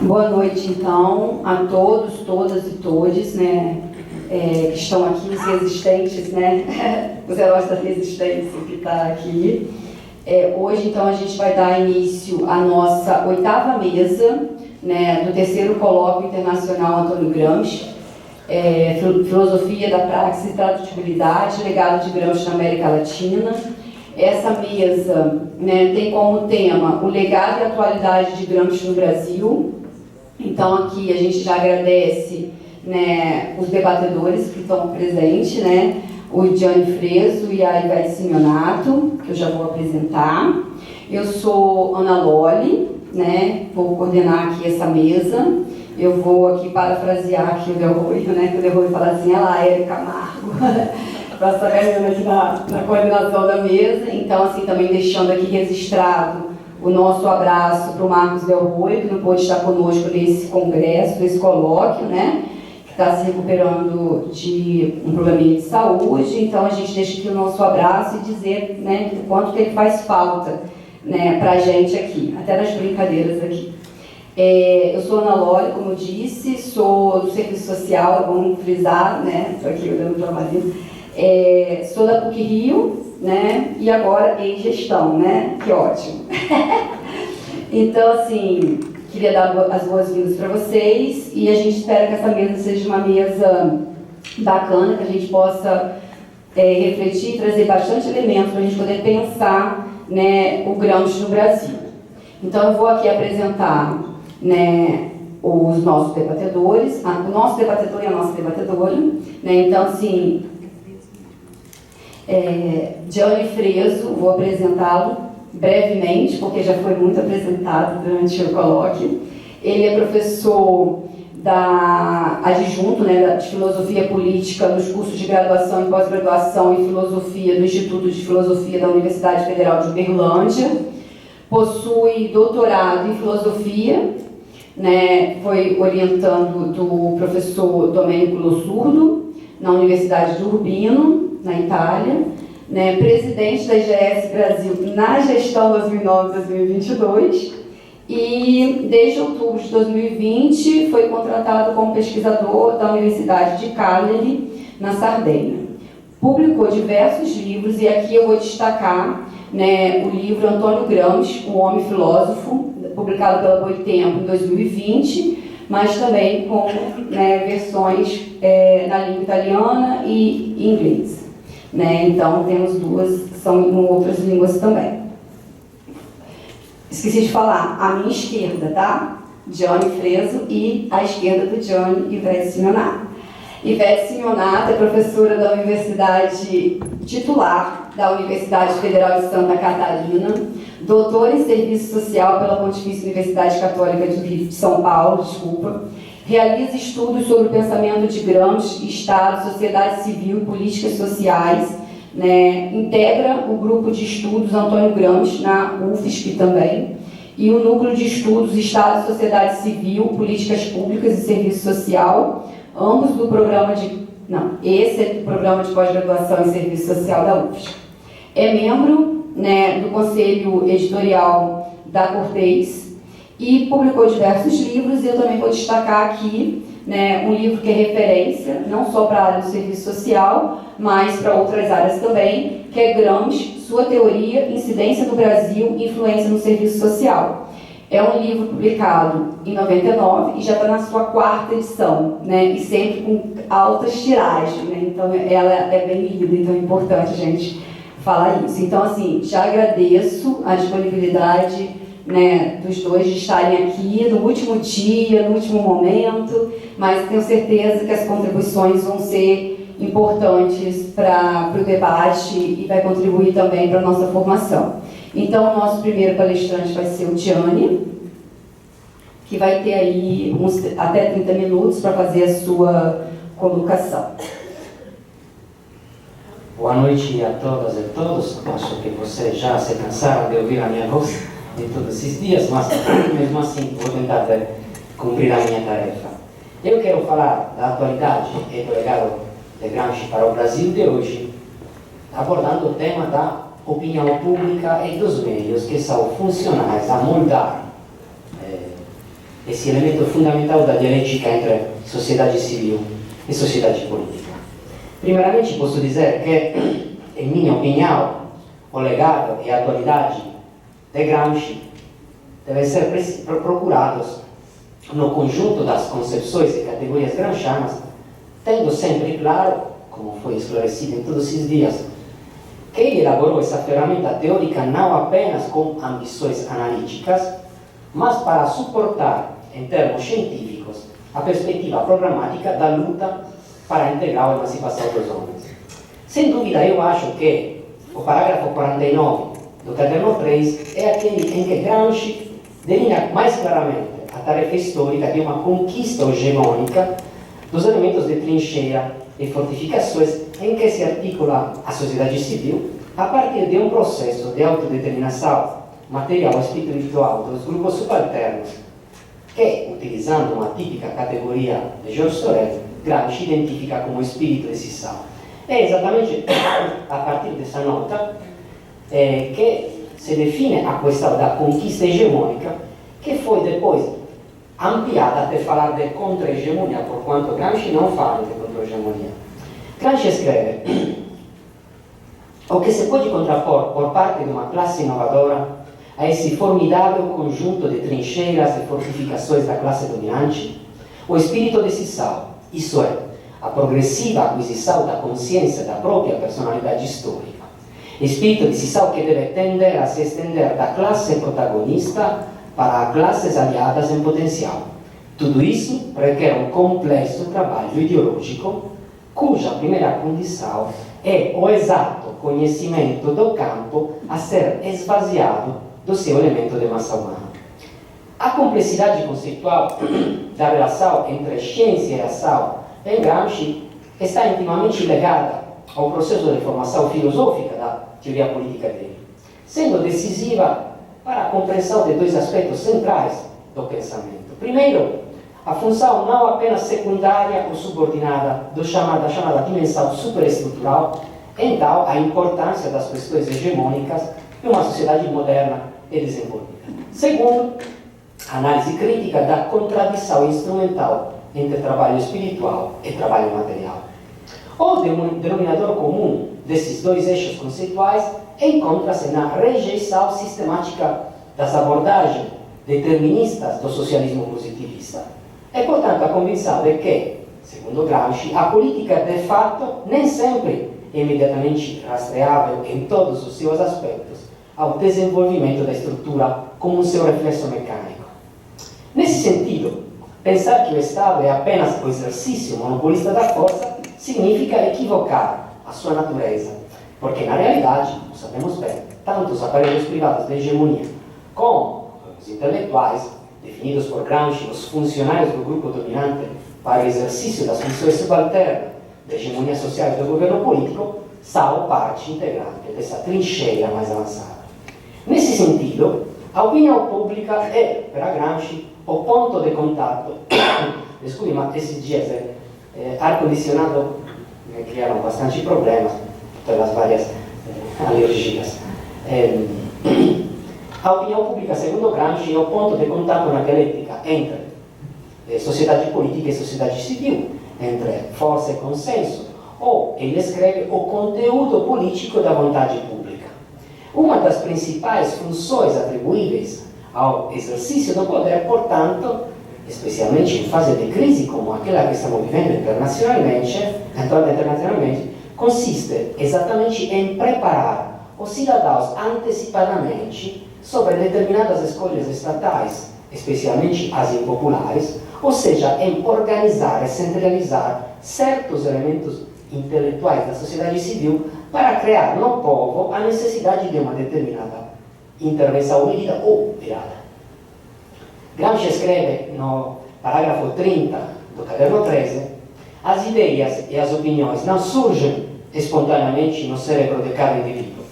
Boa noite, então, a todos, todas e todes, né, que estão aqui, os resistentes, né, os heróis da resistência que está aqui. Hoje, então, a gente vai dar início à nossa 8ª mesa, né, do 3º Colóquio Internacional Antônio Gramsci, Filosofia da Praxis e Tradutibilidade, Legado de Gramsci na América Latina. Essa mesa, né, tem como tema o legado e a atualidade de Gramsci no Brasil. Então, aqui a gente já agradece, né, os debatedores que estão presentes, né, o Gianni Freso e a Ivete Simeonato, que eu já vou apresentar. Eu sou Ana Lolli, né, vou coordenar aqui essa mesa. Eu vou aqui parafrasear aqui o Del Rui, né, que o Del Rui fala assim, ela é Camargo, para essa reunião aqui na coordenação da mesa. Então, assim, também deixando aqui registrado o nosso abraço para o Marcos Del Rui, que não pôde estar conosco nesse congresso, nesse colóquio, né, que está se recuperando de um probleminha de saúde. Então, a gente deixa aqui o nosso abraço e dizer, né, o quanto que ele faz falta, né, para a gente aqui, até nas brincadeiras aqui. Eu sou Ana Lolli, como eu disse, sou do Serviço Social, vamos frisar, né, estou aqui olhando para a Marina. Sou da PUC-Rio, né, e agora em gestão, né, que ótimo. Então, assim, queria dar as boas-vindas para vocês e a gente espera que essa mesa seja uma mesa bacana, que a gente possa refletir e trazer bastante elementos para a gente poder pensar, né, o Gramsci no Brasil. Então, eu vou aqui apresentar, né, os nossos debatedores, o nosso debatedor e a nossa debatedora, né, então, assim, Gianni Freso, vou apresentá-lo brevemente, porque já foi muito apresentado durante o colóquio. Ele é professor adjunto, né, de Filosofia Política nos cursos de graduação e pós-graduação em Filosofia do Instituto de Filosofia da Universidade Federal de Uberlândia. Possui doutorado em Filosofia, né, foi orientando do professor Domenico Lossurdo, na Universidade de Urbino, na Itália, né, presidente da IGS Brasil na gestão 2009-2022 e desde outubro de 2020 foi contratado como pesquisador da Universidade de Cagliari, na Sardenha. Publicou diversos livros e aqui eu vou destacar, né, o livro Antônio Gramsci, O Homem Filósofo, publicado pela Boitempo em 2020, mas também com, né, versões na língua italiana e inglês. Né? Então, temos duas, são em outras línguas também. Esqueci de falar, à minha esquerda, tá? Gianni Freso e à esquerda do Gianni, Ivete Simeonato. Ivete Simeonato é professora da Universidade titular da Universidade Federal de Santa Catarina, doutora em Serviço Social pela Pontifícia Universidade Católica de São Paulo, realiza estudos sobre o pensamento de Gramsci, Estado, sociedade civil e políticas sociais, né, integra o grupo de estudos Antônio Gramsci na UFSC também, e o núcleo de estudos Estado, sociedade civil, políticas públicas e serviço social, ambos do programa esse é do programa de pós-graduação em serviço social da UFSC. É membro, né, do Conselho Editorial da Cortez e publicou diversos livros, e eu também vou destacar aqui, né, um livro que é referência, não só para a área do serviço social, mas para outras áreas também, que é Gramsci, Sua Teoria, Incidência no Brasil e Influência no Serviço Social. É um livro publicado em 99 e já está na sua 4ª edição, né, e sempre com altas tiragens, né, então ela é bem lida, então é importante a gente falar isso. Então, assim, já agradeço a disponibilidade, né, dos dois de estarem aqui no último dia, no último momento, mas tenho certeza que as contribuições vão ser importantes para o debate e vai contribuir também para a nossa formação. Então, o nosso primeiro palestrante vai ser o Gianni, que vai ter aí até 30 minutos para fazer a sua colocação. Boa noite a todas e todos. Acho que vocês já se cansaram de ouvir a minha voz de todos esses dias, mas mesmo assim vou tentar cumprir a minha tarefa. Eu quero falar da atualidade e do legado de Gramsci para o Brasil de hoje, abordando o tema da opinião pública e dos meios que são funcionais a moldar esse elemento fundamental da dialética entre sociedade civil e sociedade política. Primeiramente, posso dizer que, em minha opinião, o legado e a atualidade de Gramsci devem ser procurados no conjunto das concepções e categorias gramscianas, tendo sempre claro, como foi esclarecido em todos esses dias, que ele elaborou essa ferramenta teórica não apenas com ambições analíticas, mas para suportar, em termos científicos, a perspectiva programática da luta para a integral emancipação dos homens. Sem dúvida, eu acho que o parágrafo 49 do caderno 3 é aquele em que Gramsci delinea mais claramente a tarefa histórica de uma conquista hegemônica dos elementos de trincheira e fortificações em que se articula a sociedade civil a partir de um processo de autodeterminação material e espiritual dos grupos subalternos que, utilizando uma típica categoria de Georges Sorel, Gramsci identifica como espírito decisivo. É exatamente a partir dessa nota que se define a questão da conquista hegemônica, que foi depois ampliada até falar de contra-hegemonia, porquanto Gramsci não fala de contra-hegemonia. Gramsci escreve: o que se pode contrapor por parte de uma classe inovadora a esse formidável conjunto de trincheiras e fortificações da classe dominante? O espírito decisivo, isso é, a progressiva aquisição da consciência da própria personalidade histórica. Espírito decisivo que deve tender a se estender da classe protagonista para classes aliadas em potencial. Tudo isso requer um complexo trabalho ideológico, cuja primeira condição é o exato conhecimento do campo a ser esvaziado do seu elemento de massa humana. A complexidade conceitual da relação entre ciência e ação em Gramsci está intimamente ligada ao processo de formação filosófica da teoria política dele, sendo decisiva para a compreensão de dois aspectos centrais do pensamento. Primeiro, a função não apenas secundária ou subordinada da chamada dimensão superestrutural, então a importância das questões hegemônicas de uma sociedade moderna e desenvolvida. Segundo, a análise crítica da contradição instrumental entre trabalho espiritual e trabalho material. O denominador comum desses dois eixos conceituais encontra-se na rejeição sistemática das abordagens deterministas do socialismo positivista. É, portanto, a convicção de que, segundo Gramsci, a política de fato nem sempre é imediatamente rastreável em todos os seus aspectos ao desenvolvimento da estrutura como um seu reflexo mecânico. Nesse sentido, pensar que o Estado é apenas o exercício monopolista da força significa equivocar a sua natureza, porque na realidade, como sabemos bem, tanto os aparelhos privados de hegemonia como os intelectuais, definidos por Gramsci os funcionários do grupo dominante para o exercício das funções subalternas da hegemonia social e do governo político, são parte integrante dessa trincheira mais avançada. Nesse sentido, a opinião pública é, para Gramsci, o ponto de contato. Desculpe, mas esses dias ar-condicionado me criaram bastante problemas pelas várias alergias. A opinião pública, segundo Gramsci, é o ponto de contato na dialética entre sociedade política e sociedade civil, entre força e consenso, ou, ele escreve, o conteúdo político da vontade pública. Uma das principais funções atribuíveis ao exercício do poder, portanto, especialmente em fase de crise como aquela que estamos vivendo internacionalmente, consiste exatamente em preparar os cidadãos antecipadamente sobre determinadas escolhas estatais, especialmente as impopulares, ou seja, em organizar e centralizar certos elementos intelectuais da sociedade civil para criar no povo a necessidade de uma determinada intervenção unida ou virada. Gramsci escreve no parágrafo 30 do caderno 13: as ideias e as opiniões não surgem espontaneamente no cérebro de cada indivíduo.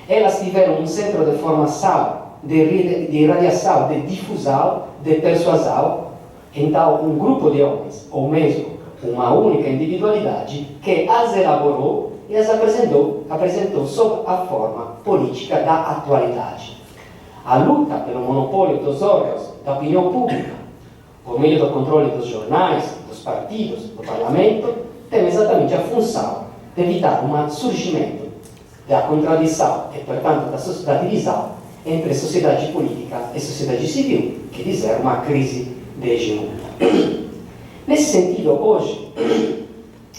Elas tiveram um centro de formação, de irradiação, de difusão, de persuasão. Então, um grupo de homens, ou mesmo uma única individualidade, que as elaborou e as apresentou sob a forma política da atualidade. A luta pelo monopólio dos órgãos da opinião pública por meio do controle dos jornais, dos partidos, do parlamento, tem exatamente a função de evitar um surgimento da contradição e, portanto, da divisão entre sociedade política e sociedade civil, que dizer uma crise de hegemonia. Nesse sentido, hoje,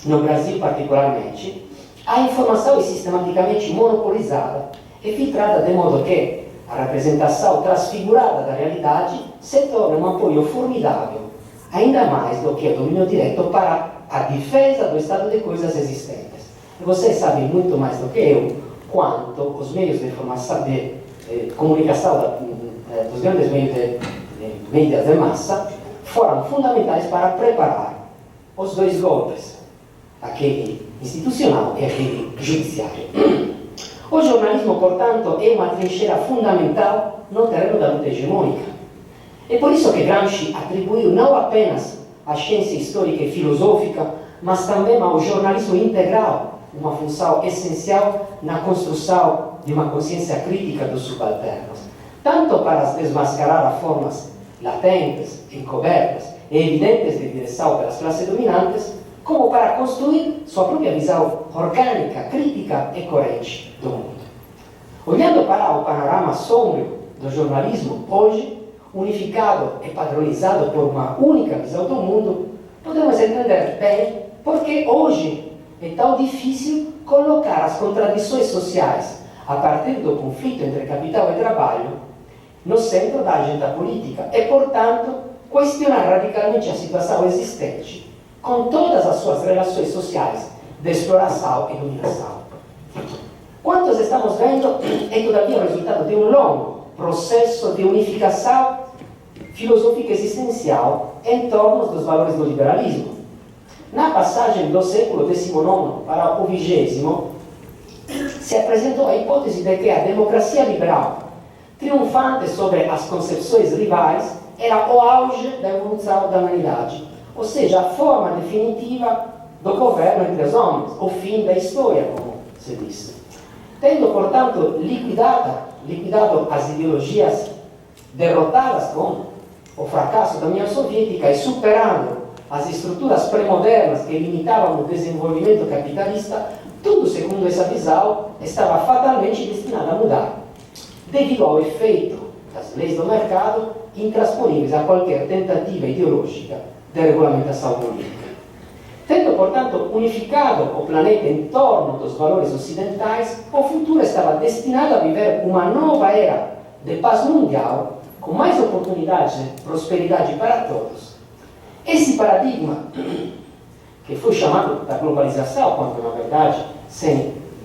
no Brasil particularmente, a informação é sistematicamente monopolizada e filtrada de modo que a representação transfigurada da realidade se torna um apoio formidável, ainda mais do que o domínio direto para a defesa do estado de coisas existentes. E vocês sabem muito mais do que eu quanto os meios de informação, de comunicação dos grandes meios de mídia de massa foram fundamentais para preparar os dois golpes, aquele institucional e aquele judiciário. O jornalismo, portanto, é uma trincheira fundamental no terreno da luta hegemônica. É por isso que Gramsci atribuiu não apenas à ciência histórica e filosófica, mas também ao jornalismo integral uma função essencial na construção de uma consciência crítica dos subalternos, tanto para desmascarar formas latentes, encobertas e evidentes de direção pelas classes dominantes, como para construir sua própria visão orgânica, crítica e coerente do mundo. Olhando para o panorama sombrio do jornalismo hoje, unificado e padronizado por uma única visão do mundo, podemos entender bem porque hoje é tão difícil colocar as contradições sociais a partir do conflito entre capital e trabalho no centro da agenda política e, portanto, questionar radicalmente a situação existente com todas as suas relações sociais de exploração e dominação. Quantos estamos vendo é todavia o resultado de um longo processo de unificação filosófica existencial em torno dos valores do liberalismo. Na passagem do século XIX para o XX, se apresentou a hipótese de que a democracia liberal, triunfante sobre as concepções rivais, era o auge da evolução da humanidade, ou seja, a forma definitiva do governo entre os homens, o fim da história, como se diz. Tendo, portanto, liquidado as ideologias derrotadas com o fracasso da União Soviética e superando as estruturas pré-modernas que limitavam o desenvolvimento capitalista, tudo, segundo essa visão, estava fatalmente destinado a mudar, devido ao efeito das leis do mercado intransponíveis a qualquer tentativa ideológica de regulamentação política. Tendo, portanto, unificado o planeta em torno dos valores ocidentais, o futuro estava destinado a viver uma nova era de paz mundial, com mais oportunidades de prosperidade para todos. Esse paradigma, que foi chamado da globalização, quando na verdade,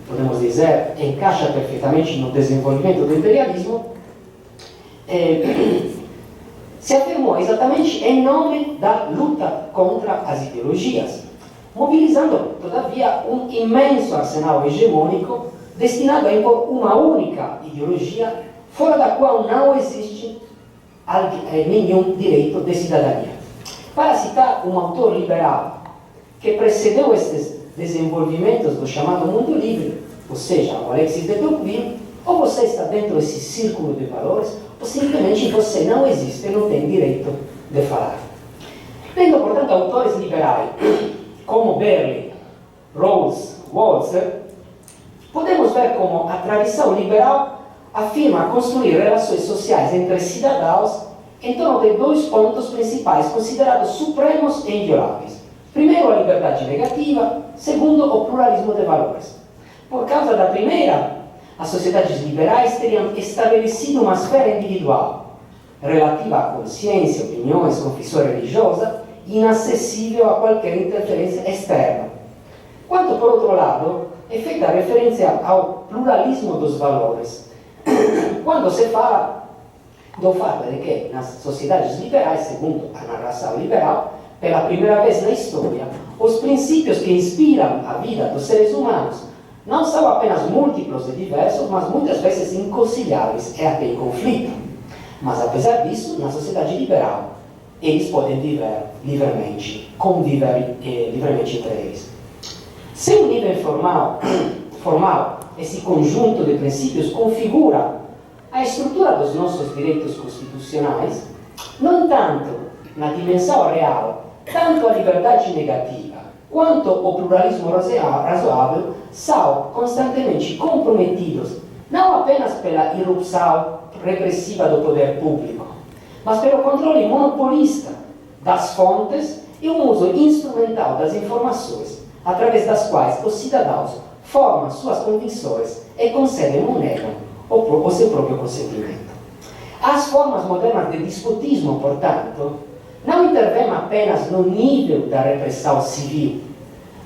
podemos dizer, encaixa perfeitamente no desenvolvimento do imperialismo, se afirmou exatamente em nome da luta contra as ideologias, mobilizando, todavia, um imenso arsenal hegemônico destinado a impor uma única ideologia, fora da qual não existe nenhum direito de cidadania. Para citar um autor liberal que precedeu estes desenvolvimentos do chamado mundo livre, ou seja, o Alexis de Tocqueville, ou você está dentro desse círculo de valores, ou simplesmente você não existe e não tem direito de falar. Tendo, portanto, autores liberais como Berlin, Rawls, Walzer, podemos ver como a tradição liberal afirma construir relações sociais entre cidadãos em torno de dois pontos principais considerados supremos e invioláveis. Primeiro, a liberdade negativa. Segundo, o pluralismo de valores. Por causa da primeira, as sociedades liberais teriam estabelecido uma esfera individual, relativa à consciência, opiniões, confissão religiosa, inacessível a qualquer interferência externa. Quanto, por outro lado, é feita referência ao pluralismo dos valores, quando se fala do fato de que nas sociedades liberais, segundo a narração liberal, pela primeira vez na história, os princípios que inspiram a vida dos seres humanos não são apenas múltiplos e diversos, mas muitas vezes inconciliáveis e até em conflito. Mas, apesar disso, na sociedade liberal, eles podem viver livremente, conviver livremente entre eles. Se um nível formal, esse conjunto de princípios configura a estrutura dos nossos direitos constitucionais, no entanto, na dimensão real, tanto a liberdade negativa quanto o pluralismo razoável são constantemente comprometidos não apenas pela irrupção repressiva do poder público, mas pelo controle monopolista das fontes e um uso instrumental das informações através das quais os cidadãos formam suas convicções e concedem ou negam o seu próprio consentimento. As formas modernas de despotismo, portanto, não intervêm apenas no nível da repressão civil,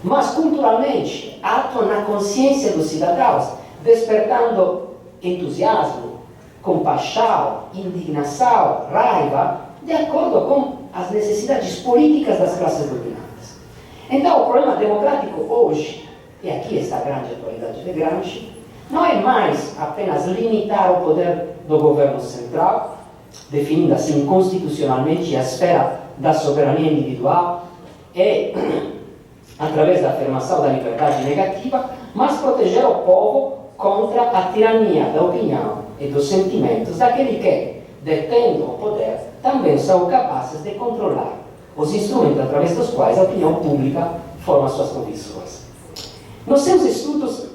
mas culturalmente atuam na consciência dos cidadãos, despertando entusiasmo, compaixão, indignação, raiva, de acordo com as necessidades políticas das classes dominantes. Então, o problema democrático hoje, e aqui está a grande atualidade de Gramsci, não é mais apenas limitar o poder do governo central, definindo assim constitucionalmente a esfera da soberania individual e através da afirmação da liberdade negativa, mas proteger o povo contra a tirania da opinião e dos sentimentos daqueles que, detendo o poder, também são capazes de controlar os instrumentos através dos quais a opinião pública forma suas convicções. Nos seus estudos,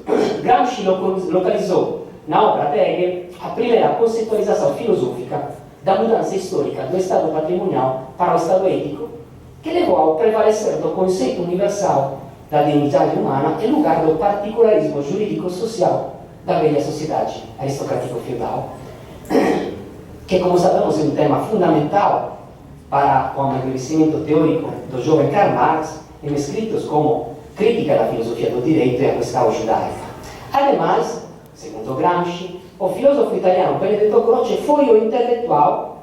Gramsci localizou na obra de Hegel a primeira conceitualização filosófica da mudança histórica do estado patrimonial para o estado ético, que levou ao prevalecer do conceito universal da dignidade humana em lugar do particularismo jurídico-social da velha sociedade aristocrático-feudal, que, como sabemos, é um tema fundamental para o amadurecimento teórico do jovem Karl Marx em escritos como Crítica da Filosofia do Direito e a Questão Judaica. Ademais, segundo Gramsci, o filósofo italiano Benedetto Croce foi o intelectual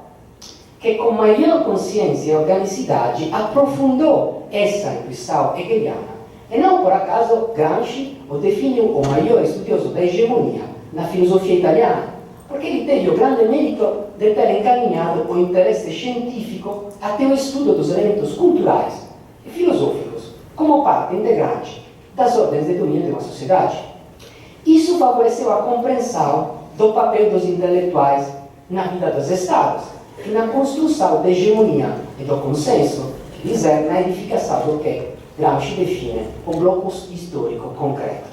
que, com maior consciência e organicidade, aprofundou essa intuição hegeliana. E não por acaso Gramsci o definiu o maior estudioso da hegemonia na filosofia italiana, porque ele teve o grande mérito de ter encaminhado o interesse científico até o estudo dos elementos culturais e filosóficos como parte integrante das ordens de domínio de uma sociedade. Isso favoreceu a compreensão do papel dos intelectuais na vida dos Estados e na construção da hegemonia e do consenso, que dizer, na edificação do que Gramsci define o bloco histórico concreto.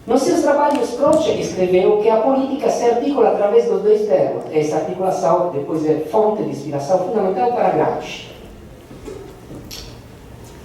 Nos seus trabalhos, Croce escreveu que a política se articula através dos dois termos. Essa articulação depois é fonte de inspiração fundamental para Gramsci.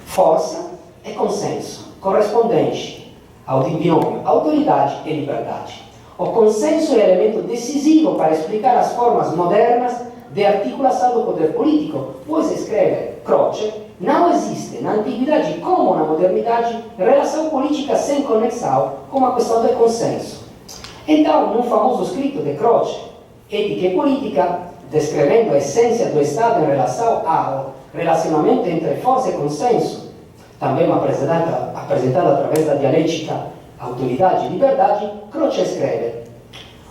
Força e consenso, correspondente ao binômio autoridade e liberdade. O consenso é elemento decisivo para explicar as formas modernas de articulação do poder político, pois, escreve Croce, não existe na antiguidade como na modernidade relação política sem conexão com a questão do consenso. Então, no famoso escrito de Croce, Ética e Política, descrevendo a essência do Estado em relação ao relacionamento entre força e consenso, também apresentada através da dialética autoridade e liberdade, Croce escreve: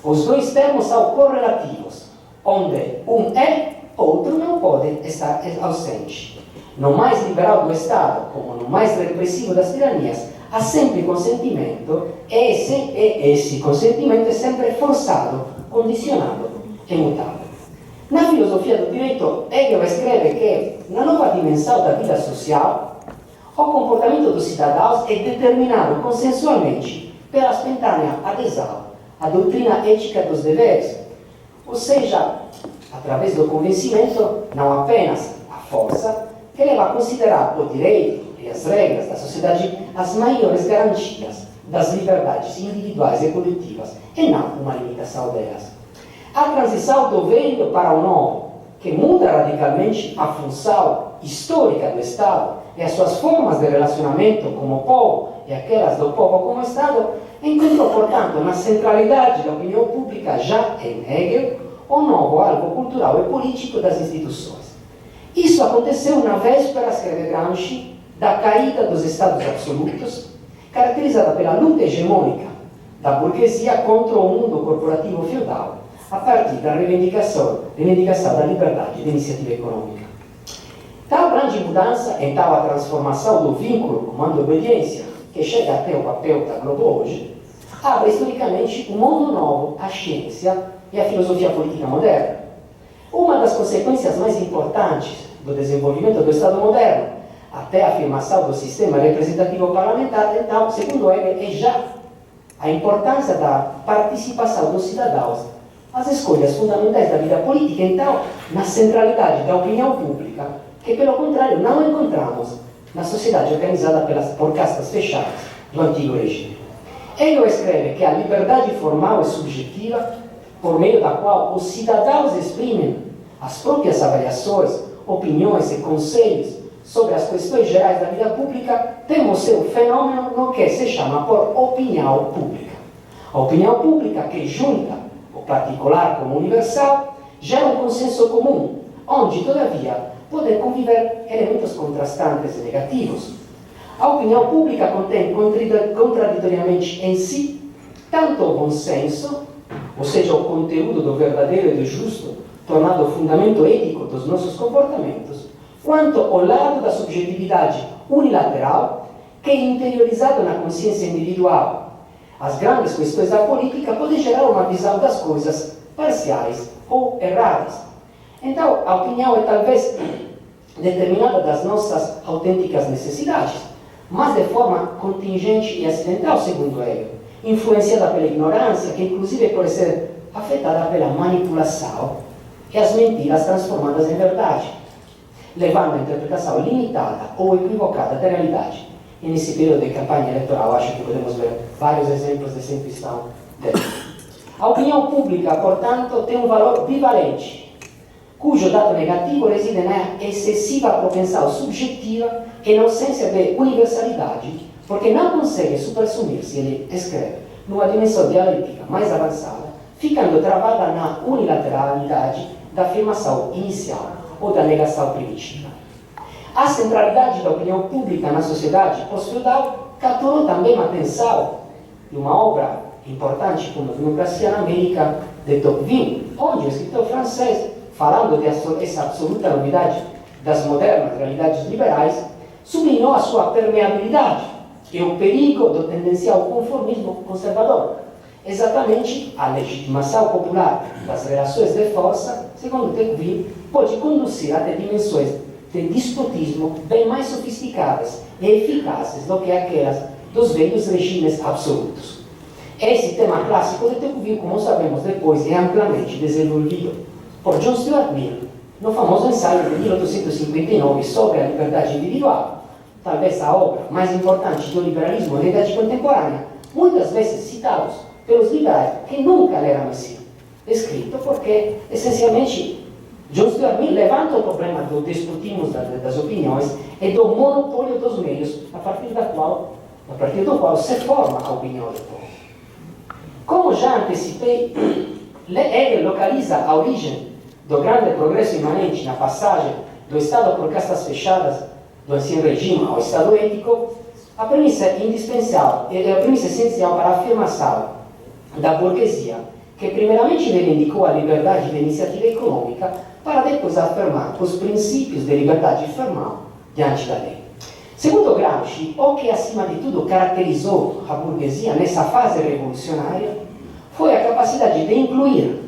os dois termos são correlativos, onde um é, outro não pode estar ausente. No mais liberal do Estado, como no mais repressivo das tiranias, há sempre consentimento, e esse consentimento é sempre forçado, condicionado e mutável. Na filosofia do direito, Hegel escreve que, na nova dimensão da vida social, o comportamento dos cidadãos é determinado consensualmente pela espontânea adesão à doutrina ética dos deveres, ou seja, através do convencimento, não apenas a força, que leva a considerar o direito e as regras da sociedade as maiores garantias das liberdades individuais e coletivas, e não uma limitação delas. A transição do velho para o novo, que muda radicalmente a função histórica do Estado e as suas formas de relacionamento como povo e aquelas do povo como Estado, encontrou, portanto, na centralidade da opinião pública já em Hegel, o novo alvo cultural e político das instituições. Isso aconteceu na véspera, escreve Gramsci, da caída dos Estados absolutos, caracterizada pela luta hegemônica da burguesia contra o mundo corporativo feudal, a partir da reivindicação da liberdade e da iniciativa econômica. Tal grande mudança, então a transformação do vínculo comando-obediência, que chega até o papel da Globo hoje, abre historicamente um mundo novo à ciência e à filosofia política moderna. Uma das consequências mais importantes do desenvolvimento do Estado moderno até a afirmação do sistema representativo parlamentar, então, segundo ele, é já a importância da participação dos cidadãos às escolhas fundamentais da vida política, então, na centralidade da opinião pública, que, pelo contrário, não encontramos na sociedade organizada por castas fechadas do antigo regime. Ele escreve que a liberdade formal é subjetiva, por meio da qual os cidadãos exprimem as próprias avaliações, opiniões e conselhos sobre as questões gerais da vida pública, tem o seu fenômeno no que se chama por opinião pública. A opinião pública, que junta o particular como universal, gera um consenso comum, onde, todavia, podem conviver elementos contrastantes e negativos. A opinião pública contém contraditoriamente em si tanto o bom senso, ou seja, o conteúdo do verdadeiro e do justo, tornado o fundamento ético dos nossos comportamentos, quanto o lado da subjetividade unilateral, que é interiorizado na consciência individual. As grandes questões da política podem gerar uma visão das coisas parciais ou erradas. Então, a opinião é talvez determinada das nossas autênticas necessidades, mas de forma contingente e acidental, segundo ele, influenciada pela ignorância, que inclusive pode ser afetada pela manipulação e as mentiras transformadas em verdade, levando a interpretação limitada ou equivocada da realidade. E nesse período de campanha eleitoral, acho que podemos ver vários exemplos dessa intuição dele. A opinião pública, portanto, tem um valor bivalente, cujo dado negativo reside na excessiva propensão subjetiva e na ausência de universalidade, porque não consegue supersumir-se, ele escreve, numa dimensão dialética mais avançada, ficando travada na unilateralidade da afirmação inicial ou da negação primitiva. A centralidade da opinião pública na sociedade pós-feudal capturou também a atenção de uma obra importante como Democracia na América, de Tocqueville, onde o escritor francês, falando dessa absoluta novidade das modernas realidades liberais, sublinhou a sua permeabilidade e o perigo do tendencial conformismo conservador. Exatamente a legitimação popular das relações de força, segundo Tocqueville, pode conduzir até dimensões de despotismo bem mais sofisticadas e eficazes do que aquelas dos velhos regimes absolutos. Esse tema clássico de Tocqueville, como sabemos depois, é amplamente desenvolvido por John Stuart Mill no famoso ensaio de 1859 sobre a liberdade individual, talvez a obra mais importante do liberalismo na idade contemporânea, muitas vezes citados pelos liberais que nunca leram esse escrito, porque essencialmente John Stuart Mill levanta o problema do despotismo das opiniões e do monopólio dos meios a partir do qual se forma a opinião do povo. Como já antecipei, ele localiza a origem do grande progresso imanente na passagem do Estado por castas fechadas do ancien regime ao Estado ético, a premissa indispensável, a premissa essencial para a afirmação da burguesia, que primeiramente reivindicou a liberdade de iniciativa econômica para depois afirmar os princípios de liberdade formal diante da lei. Segundo Gramsci, o que acima de tudo caracterizou a burguesia nessa fase revolucionária foi a capacidade de incluir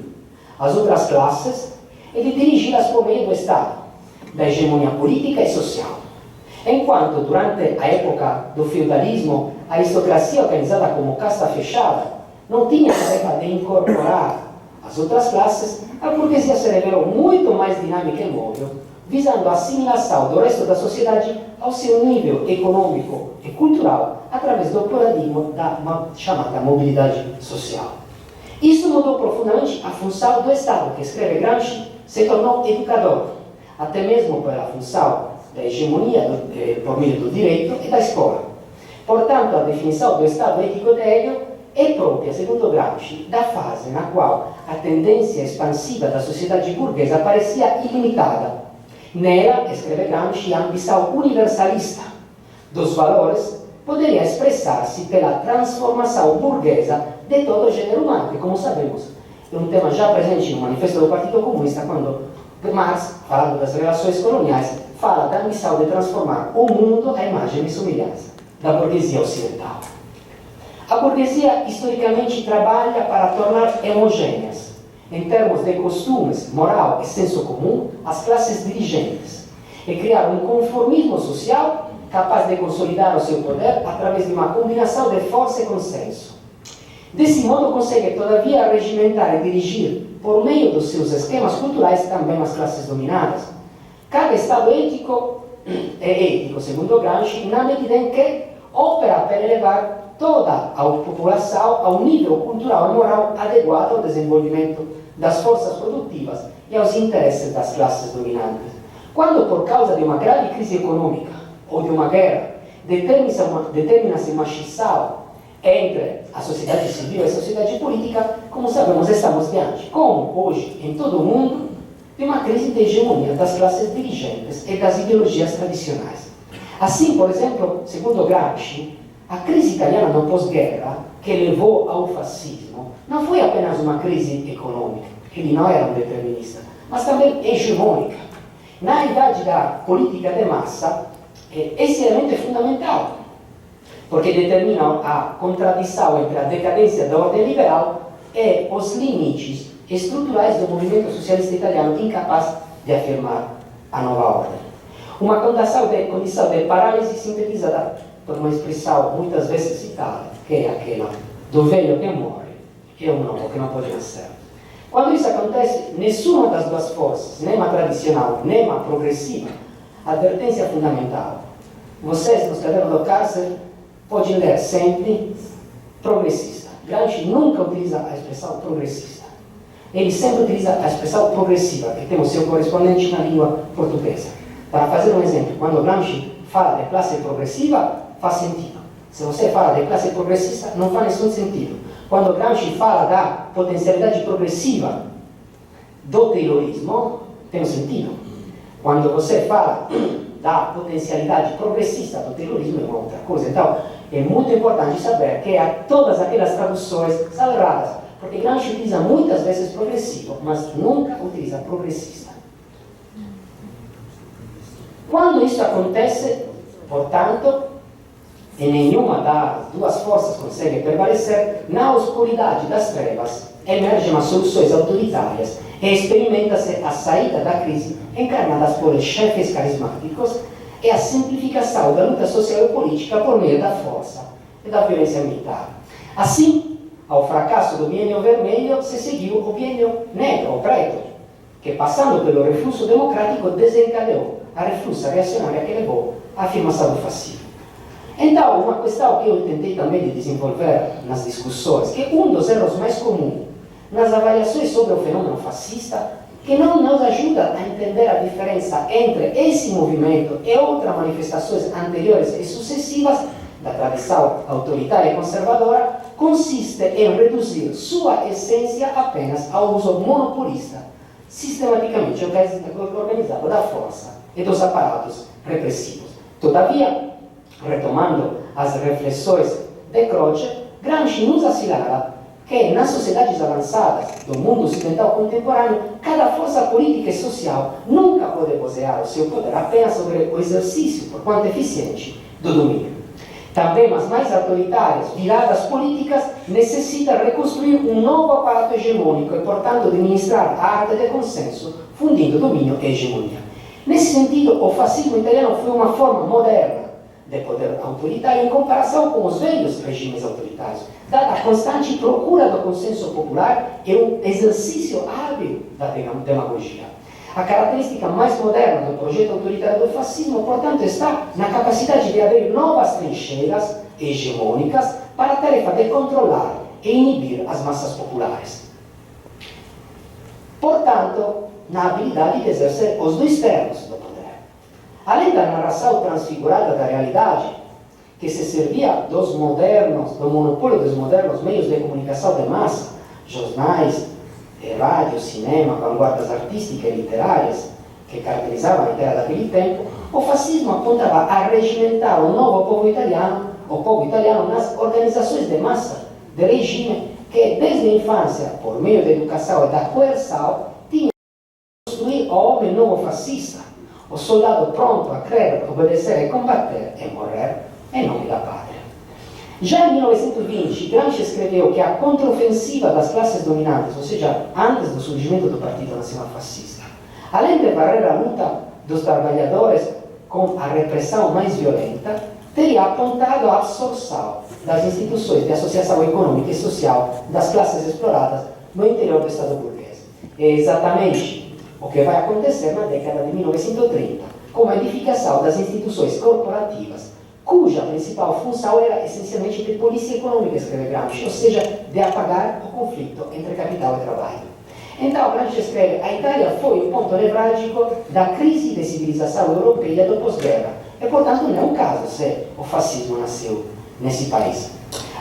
as outras classes e de dirigi-las por meio do Estado, da hegemonia política e social. Enquanto, durante a época do feudalismo, a aristocracia organizada como casta fechada não tinha a tarefa de incorporar as outras classes, a burguesia se revelou muito mais dinâmica e móvel, visando a assimilação do resto da sociedade ao seu nível econômico e cultural através do paradigma da chamada mobilidade social. Isso mudou profundamente a função do Estado, que, escreve Gramsci, se tornou educador, até mesmo pela função da hegemonia por meio do direito e da escola. Portanto, a definição do Estado ético de Hegel é própria, segundo Gramsci, da fase na qual a tendência expansiva da sociedade burguesa parecia ilimitada. Nela, escreve Gramsci, a ambição universalista dos valores poderia expressar-se pela transformação burguesa de todo o gênero humano, que, como sabemos, é um tema já presente no Manifesto do Partido Comunista, quando Marx, falando das relações coloniais, fala da ambição de transformar o mundo à imagem e semelhança da burguesia ocidental. A burguesia, historicamente, trabalha para tornar homogêneas, em termos de costumes, moral e senso comum, as classes dirigentes, e criar um conformismo social capaz de consolidar o seu poder através de uma combinação de força e consenso. Desse modo, consegue, todavia, regimentar e dirigir, por meio dos seus esquemas culturais, também as classes dominadas. Cada Estado ético é ético, segundo Gramsci, na medida em que opera para elevar toda a população ao nível cultural e moral adequado ao desenvolvimento das forças produtivas e aos interesses das classes dominantes. Quando, por causa de uma grave crise econômica ou de uma guerra, determina-se uma cisão entre a sociedade civil e a sociedade política, como sabemos, estamos diante, como hoje em todo o mundo, de uma crise de hegemonia das classes dirigentes e das ideologias tradicionais. Assim, por exemplo, segundo Gramsci, a crise italiana no pós-guerra, que levou ao fascismo, não foi apenas uma crise econômica, ele não era um determinista, mas também hegemônica. Na idade da política de massa, esse elemento é fundamental, porque determina a contradição entre a decadência da ordem liberal e os limites estruturais do movimento socialista italiano incapaz de afirmar a nova ordem. Uma condição de parálise sintetizada por uma expressão muitas vezes citada, que é aquela do velho que morre e o novo que não pode nascer. Quando isso acontece, nessuma das duas forças, nem a tradicional, nem a progressiva, advertência fundamental. Vocês, nos cadernos do cárcere, podem ler sempre progressista. Gramsci nunca utiliza a expressão progressista. Ele sempre utiliza a expressão progressiva, que tem o seu correspondente na língua portuguesa. Para fazer um exemplo, quando Gramsci fala de classe progressiva, faz sentido. Se você fala de classe progressista, não faz nenhum sentido. Quando Gramsci fala da potencialidade progressiva do Taylorismo, tem um sentido. Quando você fala da potencialidade progressista do Taylorismo, é uma outra coisa. Então, é muito importante saber que todas aquelas traduções são erradas, porque Gramsci utiliza muitas vezes progressivo, mas nunca utiliza progressista. Quando isso acontece, portanto, e nenhuma das duas forças consegue prevalecer, na oscuridade das trevas emergem as soluções autoritárias e experimenta-se a saída da crise encarnadas por chefes carismáticos e a simplificação da luta social e política por meio da força e da violência militar. Assim, ao fracasso do biênio vermelho se seguiu o biênio negro, ou preto, que passando pelo refluxo democrático desencadeou a refluxa reacionária que levou à afirmação do fascismo. Então, uma questão que eu tentei também de desenvolver nas discussões, que um dos erros mais comuns nas avaliações sobre o fenômeno fascista, que não nos ajuda a entender a diferença entre esse movimento e outras manifestações anteriores e sucessivas da tradição autoritária e conservadora, consiste em reduzir sua essência apenas ao uso monopolista, sistematicamente organizado da força e dos aparatos repressivos. Todavia, retomando as reflexões de Croce, Gramsci nos assinala que nas sociedades avançadas do mundo ocidental contemporâneo, cada força política e social nunca pode posear o seu poder apenas sobre o exercício, por quanto eficiente, do domínio. Também as mais autoritárias viradas políticas necessitam reconstruir um novo aparato hegemônico e, portanto, administrar a arte de consenso, fundindo domínio e hegemonia. Nesse sentido, o fascismo italiano foi uma forma moderna de poder autoritário em comparação com os velhos regimes autoritários, dada a constante procura do consenso popular e o exercício hábil da demagogia. A característica mais moderna do projeto autoritário do fascismo, portanto, está na capacidade de abrir novas trincheiras hegemônicas para a tarefa de controlar e inibir as massas populares. Portanto, na habilidade de exercer os dois termos do poder. Além da narração transfigurada da realidade, que se servia dos modernos, do monopólio dos modernos meios de comunicação de massa, jornais, rádio, cinema, vanguardas artísticas e literárias, que caracterizavam a Itália daquele tempo, o fascismo apontava a regimentar o novo povo italiano nas organizações de massa de regime que, desde a infância, por meio da educação e da coerção, tinha que construir o homem novo fascista, o soldado pronto a crer, obedecer e combater e morrer em nome da pátria. Já em 1920, Gramsci escreveu que a contraofensiva das classes dominantes, ou seja, antes do surgimento do Partido Nacional Fascista, além de varrer a luta dos trabalhadores com a repressão mais violenta, teria apontado a absorção das instituições de associação econômica e social das classes exploradas no interior do Estado burguês. É exatamente o que vai acontecer na década de 1930, com a edificação das instituições corporativas, cuja principal função era essencialmente de polícia econômica, escreve Gramsci, ou seja, de apagar o conflito entre capital e trabalho. Então, Gramsci escreve: a Itália foi o ponto nevrálgico da crise de civilização europeia do pós-guerra, e portanto não é um caso se o fascismo nasceu nesse país.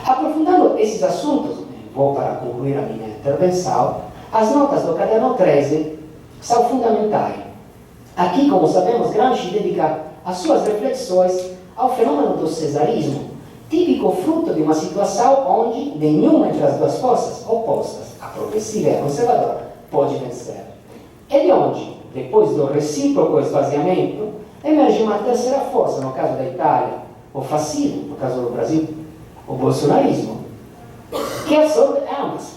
Aprofundando esses assuntos, vou para concluir a minha intervenção, as notas do caderno 13 são fundamentais. Aqui, como sabemos, Gramsci dedica as suas reflexões ao fenômeno do cesarismo, típico fruto de uma situação onde nenhuma entre as duas forças opostas, a progressiva e a conservadora, pode vencer. E de onde, depois do recíproco esvaziamento, emerge uma terceira força, no caso da Itália, o fascismo, no caso do Brasil, o bolsonarismo, que absorve ambas.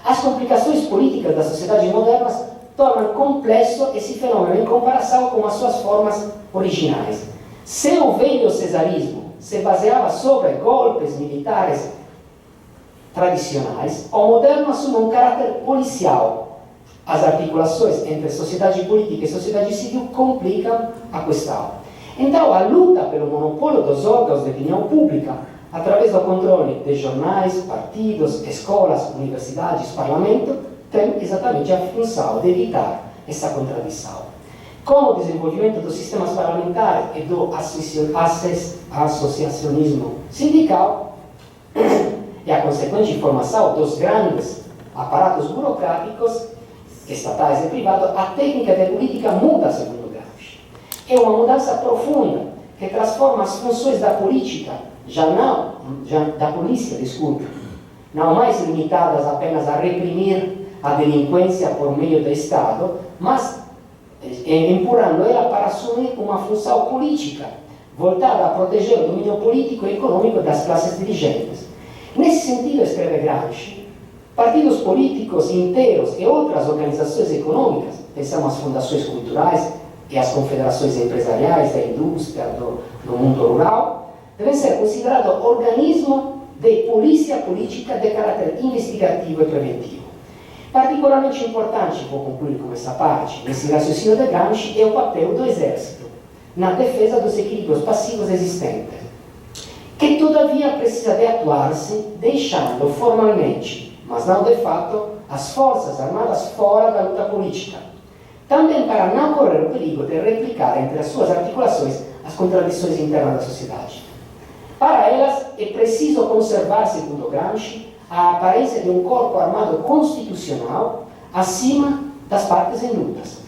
As complicações políticas das sociedades modernas tornam complexo esse fenômeno em comparação com as suas formas originais. Se o velho cesarismo se baseava sobre golpes militares tradicionais, o moderno assume um caráter policial. As articulações entre sociedade política e sociedade civil complicam a questão. Então, a luta pelo monopólio dos órgãos de opinião pública, através do controle de jornais, partidos, escolas, universidades, parlamento, tem exatamente a função de evitar essa contradição. Com o desenvolvimento dos sistemas parlamentares e do associacionismo sindical e a consequente formação dos grandes aparatos burocráticos, estatais e privados, a técnica de política muda, segundo Gramsci. É uma mudança profunda que transforma as funções da política, da polícia, não mais limitadas apenas a reprimir a delinquência por meio do Estado, mas empurrando ela para assumir uma função política, voltada a proteger o domínio político e econômico das classes dirigentes. Nesse sentido, escreve Gramsci, partidos políticos inteiros e outras organizações econômicas, pensamos as fundações culturais e as confederações empresariais da indústria, do mundo rural, devem ser considerados organismos de polícia política de caráter investigativo e preventivo. Particularmente importante, vou concluir com essa parte, nesse raciocínio de Gramsci, é o papel do exército na defesa dos equilíbrios passivos existentes, que todavia precisa de atuar-se deixando formalmente, mas não de fato, as forças armadas fora da luta política, também para não correr o perigo de replicar entre as suas articulações as contradições internas da sociedade. Para elas, é preciso conservar, segundo Gramsci, a aparência de um corpo armado constitucional acima das partes em lutas.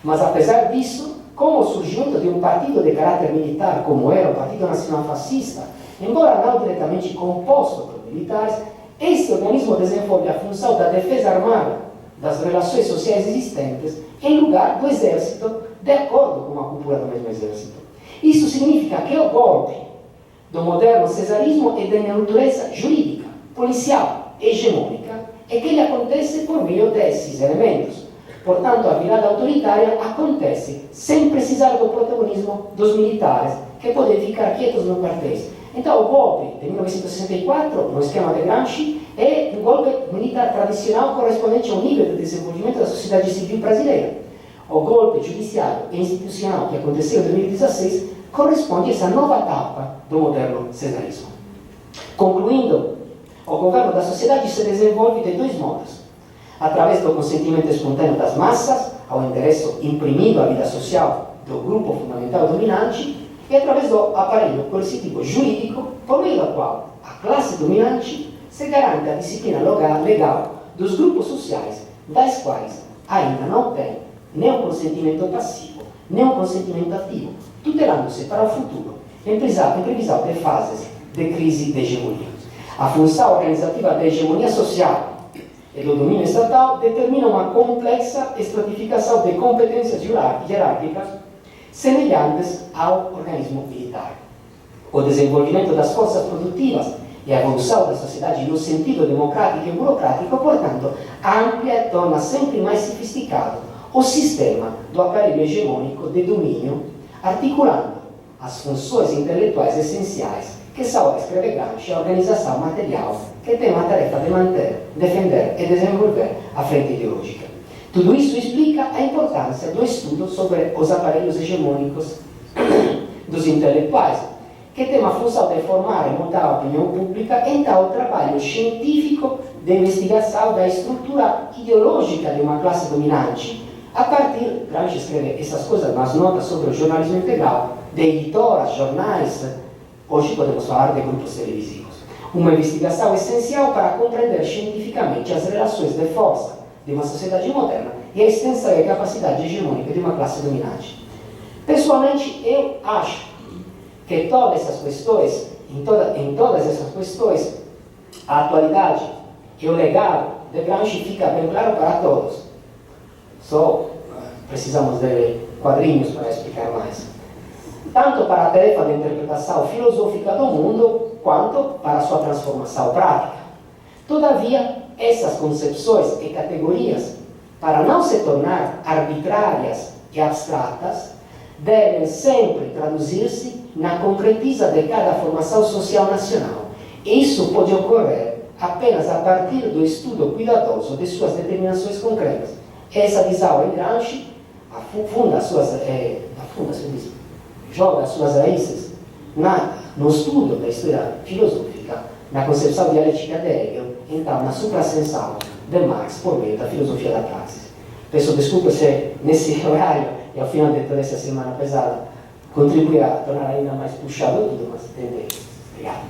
Mas, apesar disso, com o surgimento de um partido de caráter militar, como era o Partido Nacional Fascista, embora não diretamente composto por militares, este organismo desenvolve a função da defesa armada das relações sociais existentes em lugar do exército, de acordo com a cúpula do mesmo exército. Isso significa que o golpe do moderno cesarismo é de natureza jurídica, policial, hegemônica, e que ele acontece por meio desses elementos. Portanto, a virada autoritária acontece sem precisar do protagonismo dos militares, que podem ficar quietos no quartéis. Então, o golpe de 1964, no esquema de Gramsci, é um golpe militar tradicional correspondente ao nível de desenvolvimento da sociedade civil brasileira. O golpe judiciário e institucional que aconteceu em 2016 corresponde a essa nova etapa do moderno cesarismo. Concluindo, o governo da sociedade se desenvolve de dois modos: através do consentimento espontâneo das massas, ao endereço imprimido à vida social do grupo fundamental dominante, e através do aparelho coercitivo jurídico, por meio do qual a classe dominante se garante a disciplina legal dos grupos sociais, das quais ainda não tem nem um consentimento passivo, nem um consentimento ativo, tutelando-se para o futuro, em previsão de fases de crise de hegemonia. A função organizativa da hegemonia social e do domínio estatal determina uma complexa estratificação de competências hierárquicas semelhantes ao organismo militar. O desenvolvimento das forças produtivas e a evolução da sociedade no sentido democrático e burocrático, portanto, amplia e torna sempre mais sofisticado o sistema do aparelho hegemônico de domínio, articulando as funções intelectuais essenciais que Saul escreve Gramsci, a organização material que tem a tarefa de manter, defender e desenvolver a frente ideológica. Tudo isso explica a importância do estudo sobre os aparelhos hegemônicos dos intelectuais, que tem a função de formar e mudar a opinião pública em tal trabalho científico de investigação da estrutura ideológica de uma classe dominante. A partir, Gramsci escreve essas coisas nas notas sobre o jornalismo integral, de editoras, jornais, hoje podemos falar de grupos televisivos. Uma investigação essencial para compreender cientificamente as relações de força de uma sociedade moderna e a extensão e a capacidade hegemônica de uma classe dominante. Pessoalmente, eu acho que todas essas questões, em todas essas questões, a atualidade e o legado de Gramsci fica bem claro para todos. Só precisamos de quadrinhos para explicar mais. Tanto para a tarefa de interpretação filosófica do mundo, quanto para a sua transformação prática. Todavia, essas concepções e categorias, para não se tornar arbitrárias e abstratas, devem sempre traduzir-se na concretiza de cada formação social nacional. Isso pode ocorrer apenas a partir do estudo cuidadoso de suas determinações concretas. Essa visão em Gramsci joga as suas raízes no estudo da história filosófica, na concepção dialética de Hegel, então na suprascensão de Marx por meio da filosofia da praxis. Peço desculpa se nesse horário e ao final de toda essa semana pesada contribuir a tornar ainda mais puxado tudo, mas tentei. Obrigado.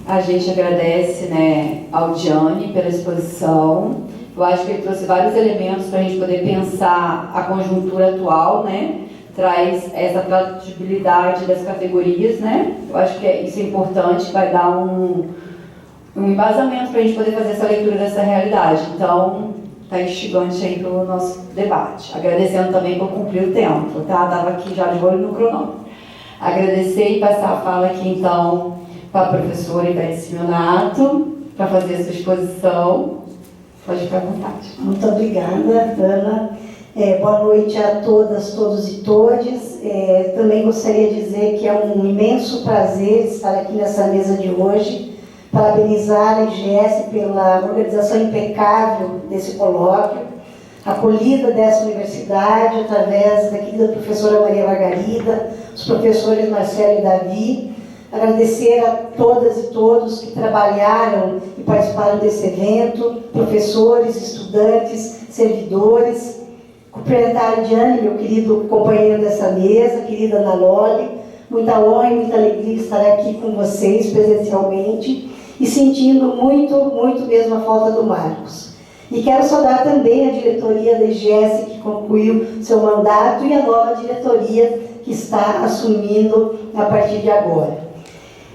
A gente agradece, né, ao Gianni pela exposição. Eu acho que ele trouxe vários elementos para a gente poder pensar a conjuntura atual, né? Traz essa tradutibilidade das categorias, né? Eu acho que isso é importante, vai dar um embasamento para a gente poder fazer essa leitura dessa realidade. Então, está instigante aí para o nosso debate. Agradecendo também por cumprir o tempo, tá? Estava aqui já de olho no cronômetro. Agradecer e passar a fala aqui, então, para a professora Ivete Simeonato, para fazer a sua exposição. Pode ficar à vontade. Muito obrigada, Ana. Boa noite a todas, todos e todes. Também gostaria de dizer que é um imenso prazer estar aqui nessa mesa de hoje, parabenizar a IGS pela organização impecável desse colóquio, acolhida dessa universidade através da querida professora Maria Margarida, os professores Marcelo e Davi. Agradecer a todas e todos que trabalharam e participaram desse evento, professores, estudantes, servidores. Cumprimentar a Gianni, meu querido companheiro dessa mesa, querida Ana Loli. Muita honra e muita alegria estar aqui com vocês presencialmente e sentindo muito, muito mesmo a falta do Marcos. E quero saudar também a diretoria da IGS que concluiu seu mandato e a nova diretoria que está assumindo a partir de agora.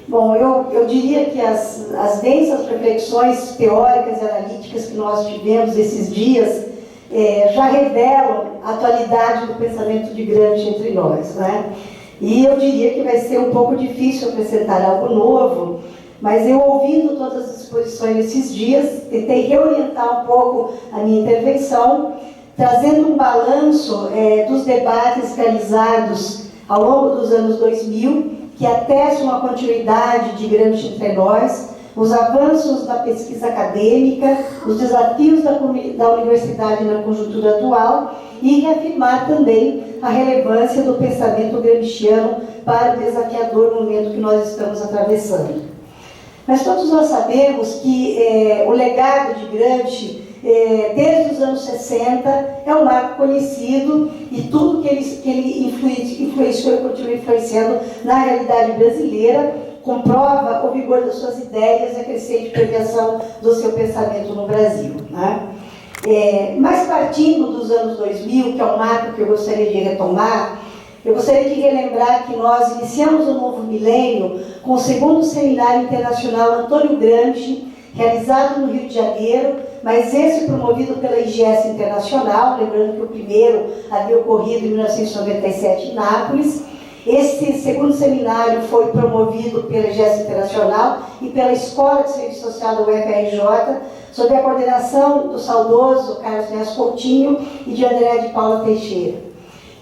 Bom, eu diria que as densas reflexões teóricas e analíticas que nós tivemos esses dias já revelam a atualidade do pensamento de Gramsci entre nós, né? E eu diria que vai ser um pouco difícil acrescentar algo novo, mas eu, ouvindo todas as exposições esses dias, tentei reorientar um pouco a minha intervenção, trazendo um balanço dos debates realizados ao longo dos anos 2000, que atestam a continuidade de Gramsci entre nós, os avanços da pesquisa acadêmica, os desafios da universidade na conjuntura atual e reafirmar também a relevância do pensamento gramsciano para o desafiador momento que nós estamos atravessando. Mas todos nós sabemos que o legado de Gramsci, desde os anos 60, é um marco conhecido e tudo que ele influenciou e continua influenciando na realidade brasileira comprova o vigor das suas ideias e a crescente permeação do seu pensamento no Brasil, né? Mas partindo dos anos 2000, que é um marco que eu gostaria de retomar, eu gostaria de relembrar que nós iniciamos o novo milênio com o segundo Seminário Internacional Antônio Gramsci, realizado no Rio de Janeiro, mas esse promovido pela IGS Internacional, lembrando que o primeiro havia ocorrido em 1997 em Nápoles, Este segundo seminário foi promovido pela GES Internacional e pela Escola de Serviço Social do UFRJ, sob a coordenação do saudoso Carlos Neves Coutinho e de André de Paula Teixeira.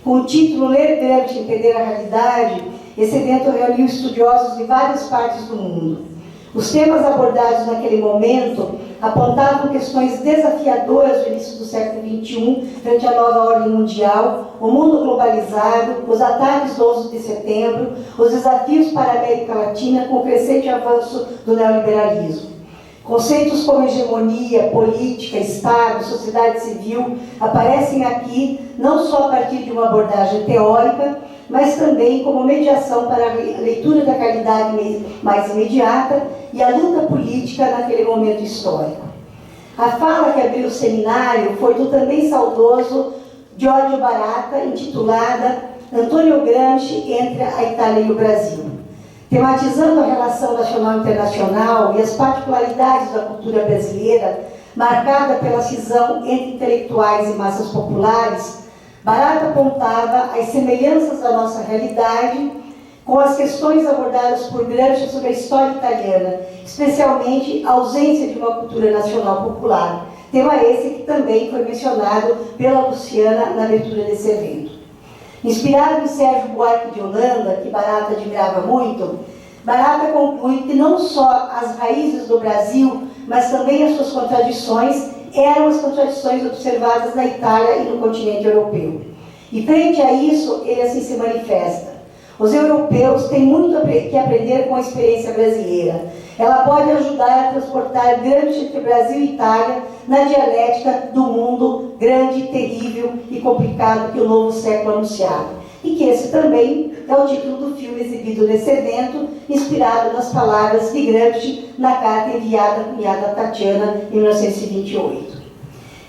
Com o título Ler Gramsci e Entender a Realidade, esse evento reuniu estudiosos de várias partes do mundo. Os temas abordados naquele momento apontavam questões desafiadoras do início do século XXI frente à nova ordem mundial, o mundo globalizado, os ataques do 11 de setembro, os desafios para a América Latina com o crescente avanço do neoliberalismo. Conceitos como hegemonia, política, Estado, sociedade civil aparecem aqui não só a partir de uma abordagem teórica, mas também como mediação para a leitura da realidade mais imediata e a luta política naquele momento histórico. A fala que abriu o seminário foi do também saudoso Giorgio Baratta, intitulada Antônio Gramsci entre a Itália e o Brasil, tematizando a relação nacional e internacional e as particularidades da cultura brasileira, marcada pela cisão entre intelectuais e massas populares. Baratta apontava as semelhanças da nossa realidade com as questões abordadas por Gramsci sobre a história italiana, especialmente a ausência de uma cultura nacional popular, tema esse que também foi mencionado pela Luciana na abertura desse evento. Inspirado em Sérgio Buarque de Holanda, que Baratta admirava muito, Baratta conclui que não só as raízes do Brasil, mas também as suas contradições eram as contradições observadas na Itália e no continente europeu. E frente a isso, ele assim se manifesta. Os europeus têm muito que aprender com a experiência brasileira. Ela pode ajudar a transportar Gramsci entre Brasil e Itália na dialética do mundo grande, terrível e complicado que o novo século anunciava. E que esse também é o título do filme exibido nesse evento, inspirado nas palavras de Gramsci na carta enviada à cunhada Tatiana em 1928.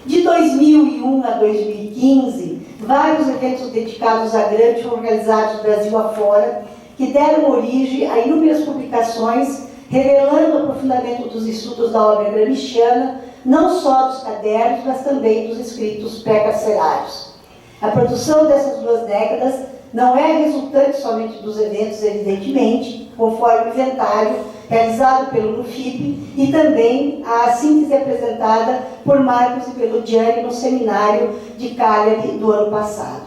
De 2001 a 2015, vários eventos dedicados a Gramsci foram realizados no Brasil afora, que deram origem a inúmeras publicações, revelando o aprofundamento dos estudos da obra gramsciana, não só dos cadernos, mas também dos escritos pré-carcerários. A produção dessas 2 décadas não é resultante somente dos eventos, evidentemente, conforme o inventário realizado pelo NUFIP e também a síntese apresentada por Marcos e pelo Gianni no seminário de Cagliari do ano passado.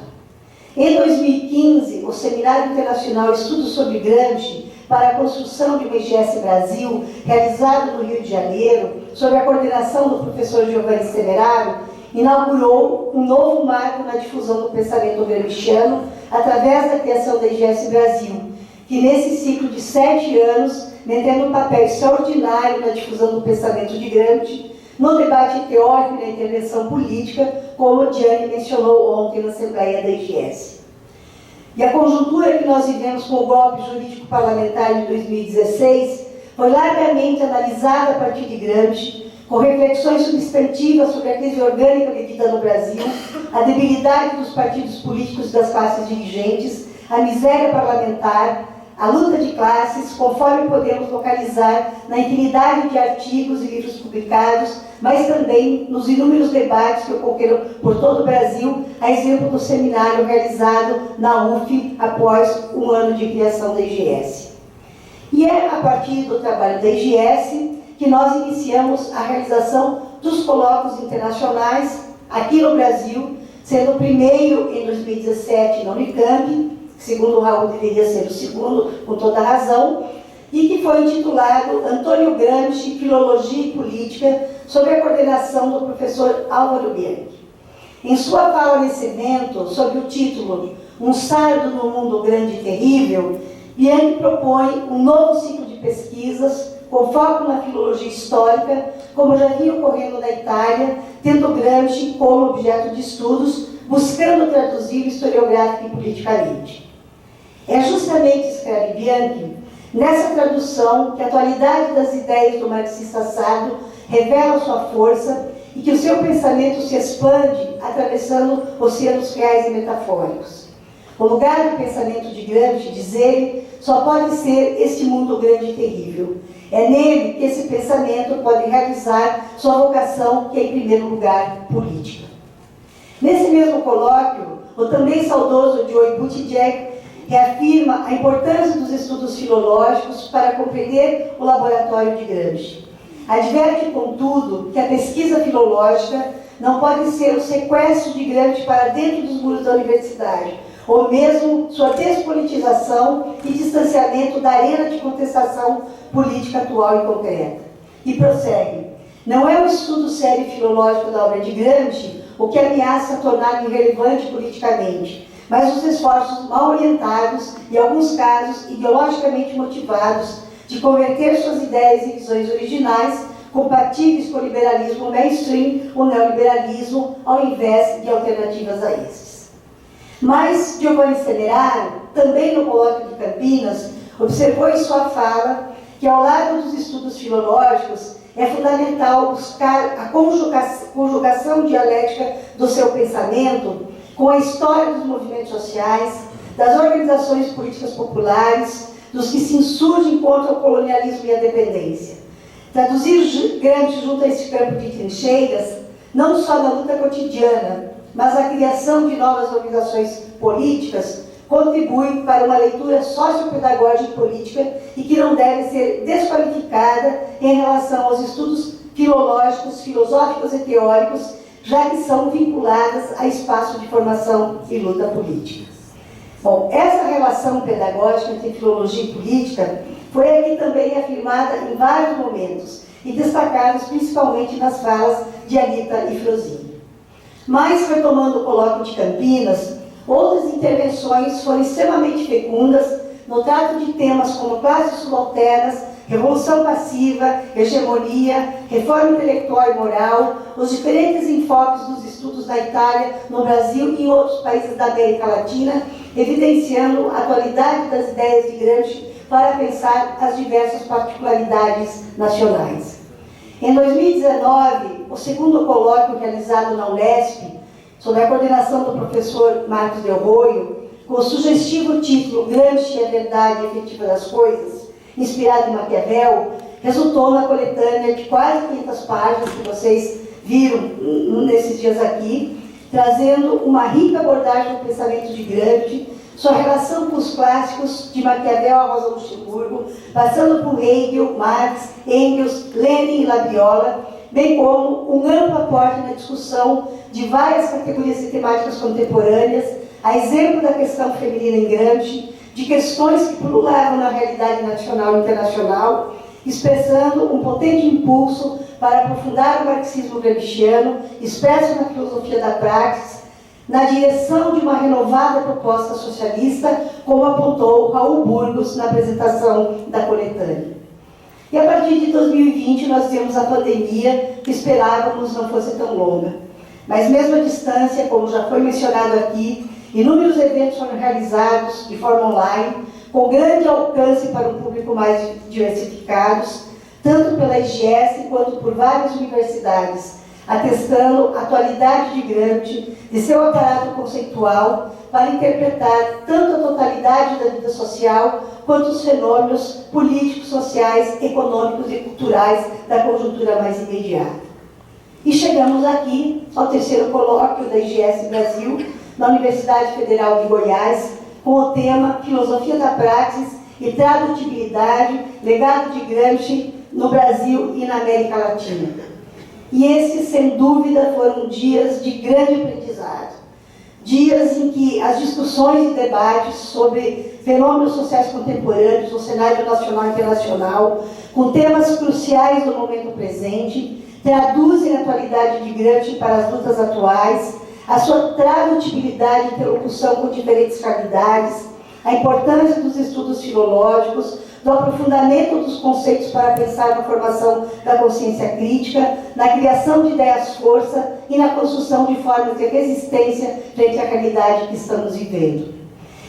Em 2015, o Seminário Internacional Estudos sobre Gramsci para a construção de uma IGS Brasil, realizado no Rio de Janeiro, sob a coordenação do professor Giovanni Semeraro, inaugurou um novo marco na difusão do pensamento gramsciano através da criação da IGS Brasil, que nesse ciclo de 7 anos, mantendo um papel extraordinário na difusão do pensamento de Gramsci, no debate teórico e na intervenção política, como o Gianni mencionou ontem na Assembleia da IGS. E a conjuntura que nós vivemos com o golpe jurídico parlamentar de 2016 foi largamente analisada a partir de Gramsci, com reflexões substantivas sobre a crise orgânica vivida no Brasil, a debilidade dos partidos políticos e das classes dirigentes, a miséria parlamentar, a luta de classes, conforme podemos localizar na infinidade de artigos e livros publicados, mas também nos inúmeros debates que ocorreram por todo o Brasil, a exemplo do seminário realizado na UF após um ano de criação da IGS. E é a partir do trabalho da IGS que nós iniciamos a realização dos colóquios internacionais aqui no Brasil, sendo o primeiro em 2017 na Unicamp, segundo o Raul deveria ser o segundo, com toda razão, e que foi intitulado Antônio Gramsci, Filologia e Política, sob a coordenação do professor Álvaro Bianchi. Em sua fala nesse evento, sob o título Um Sardo no Mundo Grande e Terrível, Bianchi propõe um novo ciclo de pesquisas com foco na filologia histórica, como já vinha ocorrendo na Itália, tendo Gramsci como objeto de estudos, buscando traduzir historiográfica e politicamente. É justamente, escreve Bianchi, nessa tradução que a atualidade das ideias do marxista sardo revela sua força e que o seu pensamento se expande atravessando oceanos reais e metafóricos. O lugar do pensamento de Gramsci, diz ele, só pode ser este mundo grande e terrível. É nele que esse pensamento pode realizar sua vocação, que é, em primeiro lugar, política. Nesse mesmo colóquio, o também saudoso Joe Buttigieg reafirma a importância dos estudos filológicos para compreender o laboratório de Gramsci. Adverte, contudo, que a pesquisa filológica não pode ser o sequestro de Gramsci para dentro dos muros da universidade, ou mesmo sua despolitização e distanciamento da arena de contestação política atual e concreta. E prossegue: não é o estudo sério e filológico da obra de Gramsci o que ameaça torná-lo irrelevante politicamente, mas os esforços mal orientados e, em alguns casos, ideologicamente motivados, de converter suas ideias e visões originais, compatíveis com o liberalismo mainstream, o neoliberalismo, ao invés de alternativas a esses. Mas Giovanni Semeraro, também no colóquio de Campinas, observou em sua fala que, ao lado dos estudos filológicos, é fundamental buscar a conjugação dialética do seu pensamento com a história dos movimentos sociais, das organizações políticas populares, dos que se insurgem contra o colonialismo e a dependência. Traduzir Gramsci junto a esse campo de trincheiras, não só na luta cotidiana, mas na criação de novas organizações políticas, contribui para uma leitura sociopedagógica e política e que não deve ser desqualificada em relação aos estudos filológicos, filosóficos e teóricos, já que são vinculadas a espaço de formação e luta política. Bom, essa relação pedagógica entre filologia e política foi aqui também afirmada em vários momentos e destacada principalmente nas falas de Anita e Frosini. Mas, retomando o colóquio de Campinas, outras intervenções foram extremamente fecundas no trato de temas como classes subalternas, revolução passiva, hegemonia, reforma intelectual e moral, os diferentes enfoques dos estudos na Itália, no Brasil e em outros países da América Latina, evidenciando a atualidade das ideias de Gramsci para pensar as diversas particularidades nacionais. Em 2019, o segundo colóquio realizado na Unesp, sob a coordenação do professor Marcos Del Roio, com o sugestivo título Gramsci, a Verdade Efetiva das Coisas, inspirado em Maquiavel, resultou na coletânea de quase 500 páginas que vocês viram nesses dias aqui, trazendo uma rica abordagem do pensamento de Gramsci, sua relação com os clássicos de Maquiavel a Rosa Luxemburgo, passando por Hegel, Marx, Engels, Lenin e Labiola, bem como um amplo aporte na discussão de várias categorias e temáticas contemporâneas, a exemplo da questão feminina em Gramsci, de questões que pululavam na realidade nacional e internacional, expressando um potente impulso para aprofundar o marxismo gramsciano, expresso na filosofia da praxis, na direção de uma renovada proposta socialista, como apontou Raul Burgos na apresentação da coletânea. E a partir de 2020 nós temos a pandemia, que esperávamos não fosse tão longa. Mas mesmo à distância, como já foi mencionado aqui, inúmeros eventos foram realizados de forma online, com grande alcance para um público mais diversificado, tanto pela IGS quanto por várias universidades, atestando a atualidade de Gramsci, de seu aparato conceitual, para interpretar tanto a totalidade da vida social, quanto os fenômenos políticos, sociais, econômicos e culturais da conjuntura mais imediata. E chegamos aqui ao terceiro colóquio da IGS Brasil, na Universidade Federal de Goiás, com o tema Filosofia da Praxis e Tradutibilidade, legado de Gramsci no Brasil e na América Latina. E esses, sem dúvida, foram dias de grande aprendizado. Dias em que as discussões e debates sobre fenômenos sociais contemporâneos no cenário nacional e internacional, com temas cruciais do momento presente, traduzem a atualidade de Gramsci para as lutas atuais, a sua tradutibilidade e interlocução com diferentes realidades, a importância dos estudos filológicos, do aprofundamento dos conceitos para pensar na formação da consciência crítica, na criação de ideias-força e na construção de formas de resistência frente à realidade que estamos vivendo.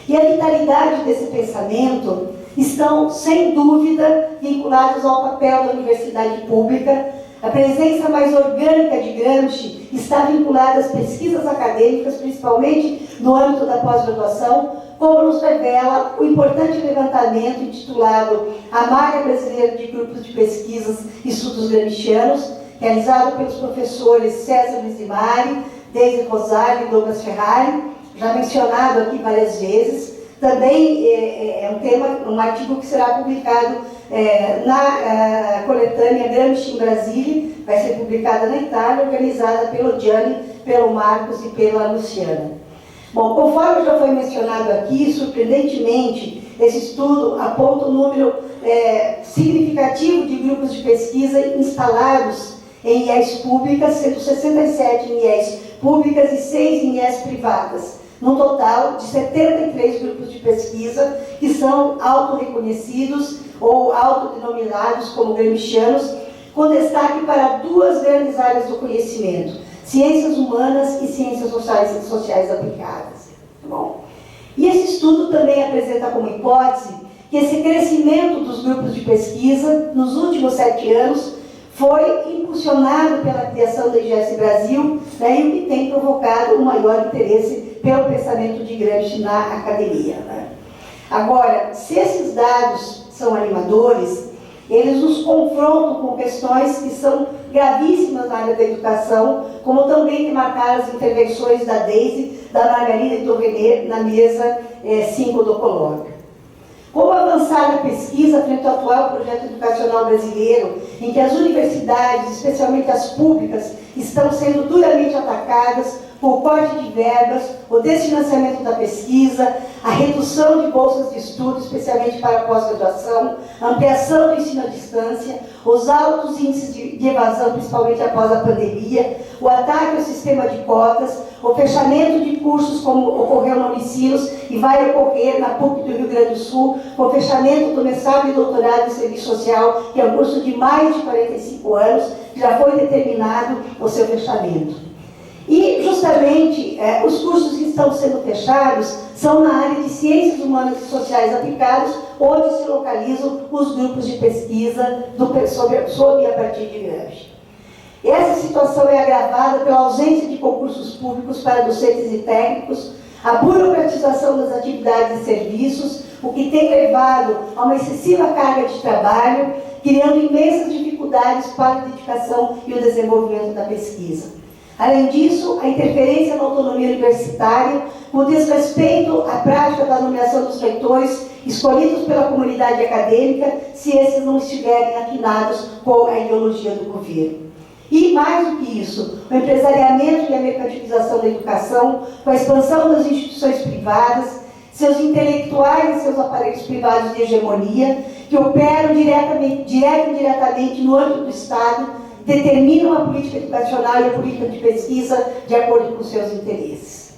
E a vitalidade desse pensamento estão, sem dúvida, vinculados ao papel da universidade pública. A presença mais orgânica de Gramsci está vinculada às pesquisas acadêmicas, principalmente no âmbito da pós-graduação, como nos revela o importante levantamento intitulado A Malha Brasileira de Grupos de Pesquisas e Estudos Gramscianos, realizado pelos professores César Luiz Mari, Deise Rosário e Douglas Ferrari, já mencionado aqui várias vezes, também é um tema, um artigo que será publicado na coletânea Gramsci em Brasília, vai ser publicada na Itália, organizada pelo Gianni, pelo Marcos e pela Luciana. Bom, conforme já foi mencionado aqui, surpreendentemente, esse estudo aponta um número significativo de grupos de pesquisa instalados em IES públicas, sendo 67 em IES públicas e 6 em IES privadas, num total de 73 grupos de pesquisa que são autorreconhecidos ou autodenominados como gramscianos, com destaque para duas grandes áreas do conhecimento: ciências humanas e ciências sociais aplicadas. Bom, e esse estudo também apresenta como hipótese que esse crescimento dos grupos de pesquisa nos últimos 7 anos foi impulsionado pela criação da IGS Brasil, né, e o que tem provocado um maior interesse pelo pensamento de Gramsci na academia. Né? Agora, se esses dados são animadores, eles nos confrontam com questões que são gravíssimas na área da educação, como também que marcaram as intervenções da Deise, da Margarida e do René na mesa 5 do colóquio. Como avançar na pesquisa frente ao atual projeto educacional brasileiro, em que as universidades, especialmente as públicas, estão sendo duramente atacadas por corte de verbas, o desfinanciamento da pesquisa, a redução de bolsas de estudo, especialmente para a pós-graduação, a ampliação do ensino à distância, os altos índices de evasão, principalmente após a pandemia, o ataque ao sistema de cotas, o fechamento de cursos como ocorreu no Unicinos e vai ocorrer na PUC do Rio Grande do Sul, com o fechamento do mestrado e doutorado em serviço social, que é um curso de mais de 45 anos, que já foi determinado o seu fechamento. E, justamente, os cursos que estão sendo fechados são na área de ciências humanas e sociais aplicadas, onde se localizam os grupos de pesquisa sob a partir de Gramsci. Essa situação é agravada pela ausência de concursos públicos para docentes e técnicos, a burocratização das atividades e serviços, o que tem levado a uma excessiva carga de trabalho, criando imensas dificuldades para a dedicação e o desenvolvimento da pesquisa. Além disso, a interferência na autonomia universitária, o desrespeito à prática da nomeação dos reitores escolhidos pela comunidade acadêmica, se esses não estiverem afinados com a ideologia do governo. E, mais do que isso, o empresariamento e a mercantilização da educação, com a expansão das instituições privadas, seus intelectuais e seus aparelhos privados de hegemonia, que operam direta e indiretamente no âmbito do Estado, determinam a política educacional e a política de pesquisa de acordo com seus interesses.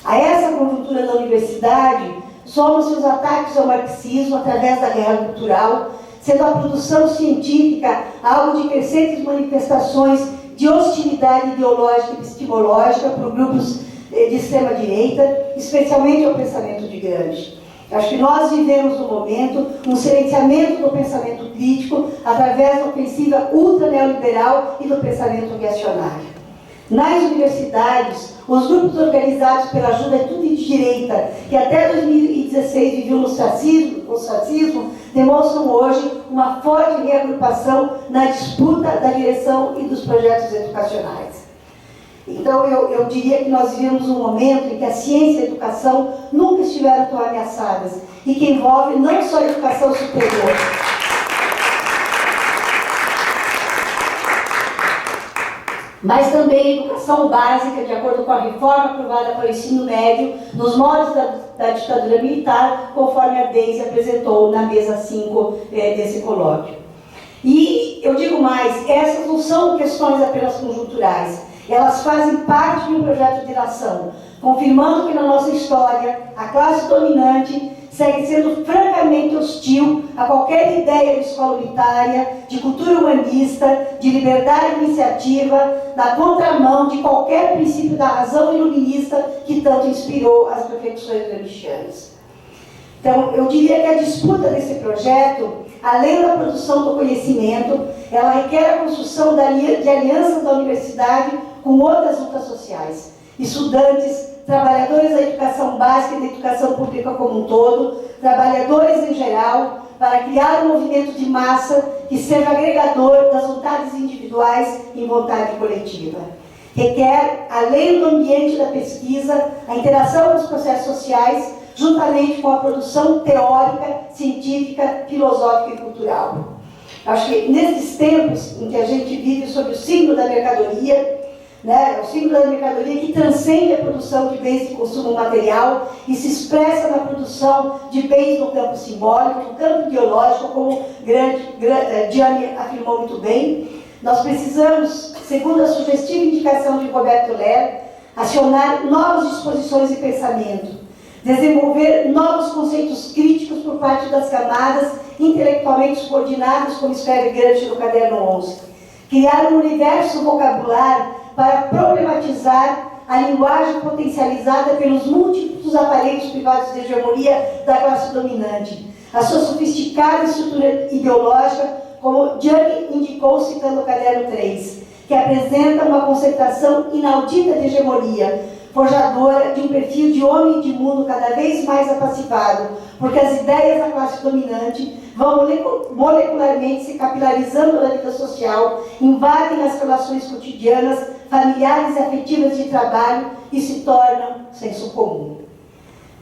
A essa conjuntura da universidade, somam-se os ataques ao marxismo através da guerra cultural, sendo a produção científica alvo de crescentes manifestações de hostilidade ideológica e epistemológica por grupos de extrema-direita, especialmente ao pensamento de Gramsci. Acho que nós vivemos no momento um silenciamento do pensamento crítico através da ofensiva ultra-neoliberal e do pensamento reacionário. Nas universidades, os grupos organizados pela juventude de direita, que até 2016 viviam no ostracismo, demonstram hoje uma forte reagrupação na disputa da direção e dos projetos educacionais. Então, eu diria que nós vivemos um momento em que a ciência e a educação nunca estiveram tão ameaçadas e que envolve não só a educação superior, mas também a educação básica, de acordo com a reforma aprovada para o ensino médio, nos moldes da ditadura militar, conforme a Deise apresentou na mesa 5 desse colóquio. E eu digo mais, essas não são questões apenas conjunturais, elas fazem parte de um projeto de nação, confirmando que na nossa história a classe dominante segue sendo francamente hostil a qualquer ideia de escola unitária, de cultura humanista, de liberdade de iniciativa, na contramão de qualquer princípio da razão iluminista que tanto inspirou as reflexões gramscianas. Então, eu diria que a disputa desse projeto, além da produção do conhecimento, ela requer a construção de alianças da universidade com outras lutas sociais, estudantes, trabalhadores da educação básica e da educação pública como um todo, trabalhadores em geral, para criar um movimento de massa que seja agregador das vontades individuais em vontade coletiva. Requer, além do ambiente da pesquisa, a interação com os processos sociais, juntamente com a produção teórica, científica, filosófica e cultural. Acho que nesses tempos em que a gente vive sob o signo da mercadoria, né, o signo da mercadoria que transcende a produção de bens de consumo material e se expressa na produção de bens no campo simbólico, no campo ideológico, como Gianni afirmou muito bem, nós precisamos, segundo a sugestiva indicação de Roberto Ler, acionar novas disposições de pensamento, desenvolver novos conceitos críticos por parte das camadas intelectualmente subordinadas, como escreve Gramsci no Caderno 11, criar um universo vocabular para problematizar a linguagem potencializada pelos múltiplos aparelhos privados de hegemonia da classe dominante, a sua sofisticada estrutura ideológica, como Gianni indicou citando o Caderno 3, que apresenta uma concentração inaudita de hegemonia, forjadora de um perfil de homem e de mundo cada vez mais apassivado, porque as ideias da classe dominante vão molecularmente se capilarizando na vida social, invadem as relações cotidianas, familiares e afetivas de trabalho e se tornam senso comum.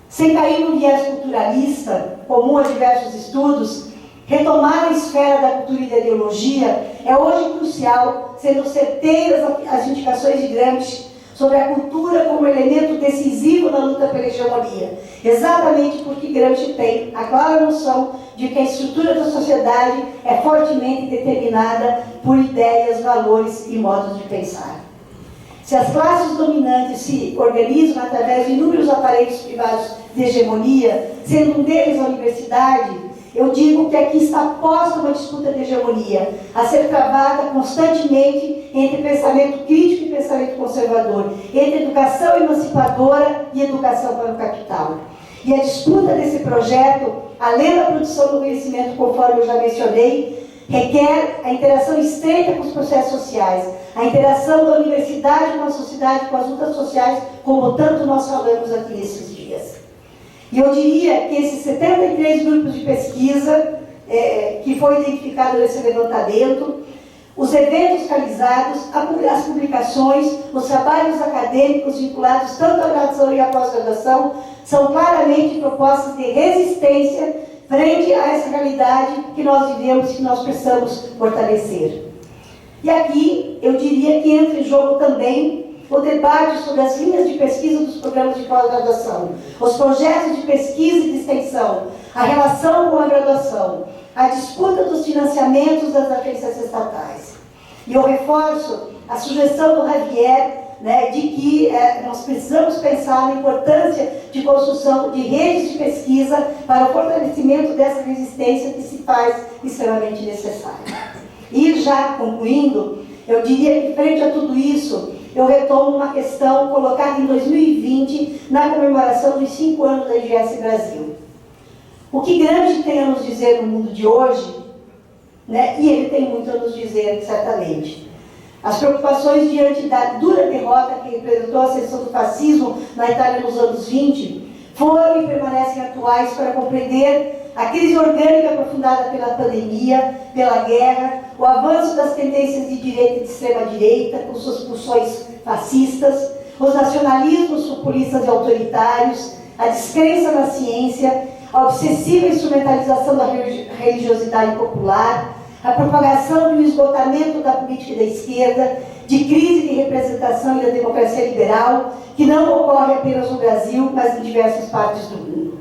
Sem cair no viés culturalista, comum a diversos estudos, retomar a esfera da cultura e da ideologia é hoje crucial, sendo certeiras as indicações de Gramsci sobre a cultura como elemento decisivo na luta pela hegemonia, exatamente porque Gramsci tem a clara noção de que a estrutura da sociedade é fortemente determinada por ideias, valores e modos de pensar. Se as classes dominantes se organizam através de inúmeros aparelhos privados de hegemonia, sendo um deles a universidade, eu digo que aqui está posta uma disputa de hegemonia, a ser travada constantemente entre pensamento crítico e pensamento conservador, entre educação emancipadora e educação para o capital. E a disputa desse projeto, além da produção do conhecimento, conforme eu já mencionei, requer a interação estreita com os processos sociais, a interação da universidade com a sociedade, com as lutas sociais, como tanto nós falamos aqui nesses dias. E eu diria que esses 73 grupos de pesquisa que foi identificado nesse levantamento, os eventos realizados, as publicações, os trabalhos acadêmicos vinculados tanto à graduação e à pós-graduação, são claramente propostas de resistência frente a essa realidade que nós vivemos e que nós precisamos fortalecer. E aqui eu diria que entra em jogo também o debate sobre as linhas de pesquisa dos programas de pós-graduação, os projetos de pesquisa e de extensão, a relação com a graduação, a disputa dos financiamentos das agências estatais. E eu reforço a sugestão do Javier, né, de que nós precisamos pensar na importância de construção de redes de pesquisa para o fortalecimento dessa resistência que se faz extremamente necessária. E já concluindo, eu diria que frente a tudo isso, eu retomo uma questão colocada em 2020 na comemoração dos 5 anos da IGS Brasil. O que Gramsci tem a nos dizer no mundo de hoje, né, e ele tem muito a nos dizer, certamente. As preocupações diante da dura derrota que representou a ascensão do fascismo na Itália nos anos 20 foram e permanecem atuais para compreender a crise orgânica aprofundada pela pandemia, pela guerra, o avanço das tendências de direita e de extrema-direita, com suas pulsões fascistas, os nacionalismos populistas e autoritários, a descrença na ciência, a obsessiva instrumentalização da religiosidade popular, a propagação do esgotamento da política da esquerda, de crise de representação e da democracia liberal, que não ocorre apenas no Brasil, mas em diversas partes do mundo.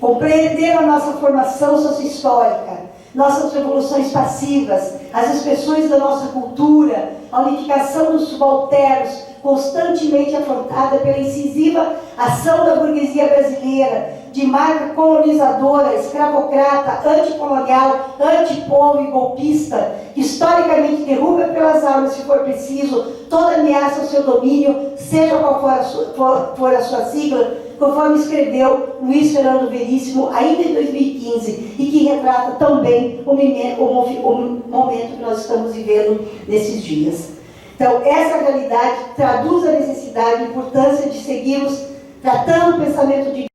Compreender a nossa formação sociohistórica, nossas revoluções passivas, as expressões da nossa cultura, a unificação dos subalternos, constantemente afrontada pela incisiva ação da burguesia brasileira, de marca colonizadora, escravocrata, anticolonial, antipovo e golpista, que historicamente derruba pelas armas, se for preciso, toda ameaça ao seu domínio, seja qual for a sua sigla, conforme escreveu Luiz Fernando Veríssimo, ainda em 2015, e que retrata também o momento que nós estamos vivendo nesses dias. Então, essa realidade traduz a necessidade e a importância de seguirmos tratando o pensamento de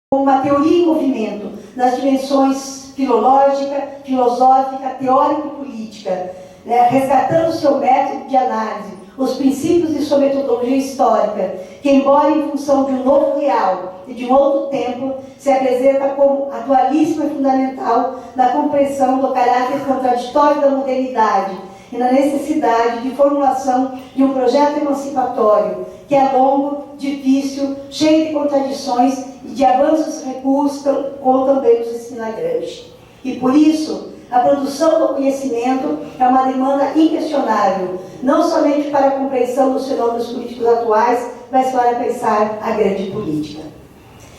como uma teoria em movimento, nas dimensões filológica, filosófica, teórica e política, né, resgatando o seu método de análise, os princípios de sua metodologia histórica, que, embora em função de um novo real e de um outro tempo, se apresenta como atualíssima e fundamental na compreensão do caráter contraditório da modernidade e na necessidade de formulação de um projeto emancipatório que é longo, difícil, cheio de contradições e de avanços e recuos, como também nos ensina Gramsci. E por isso, a produção do conhecimento é uma demanda inquestionável, não somente para a compreensão dos fenômenos políticos atuais, mas para pensar a grande política.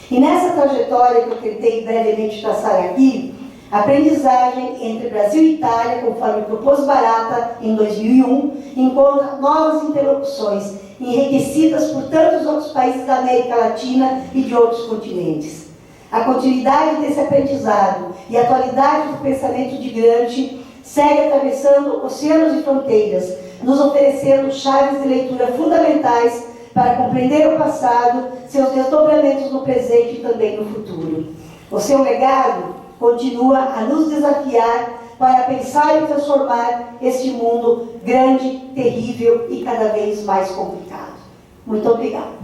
E nessa trajetória que eu tentei brevemente traçar aqui, a aprendizagem entre Brasil e Itália, conforme propôs Barata em 2001, encontra novas interlocuções, enriquecidas por tantos outros países da América Latina e de outros continentes. A continuidade desse aprendizado e a atualidade do pensamento de Gramsci segue atravessando oceanos e fronteiras, nos oferecendo chaves de leitura fundamentais para compreender o passado, seus desdobramentos no presente e também no futuro. O seu legado continua a nos desafiar para pensar e transformar este mundo grande, terrível e cada vez mais complicado. Muito obrigada.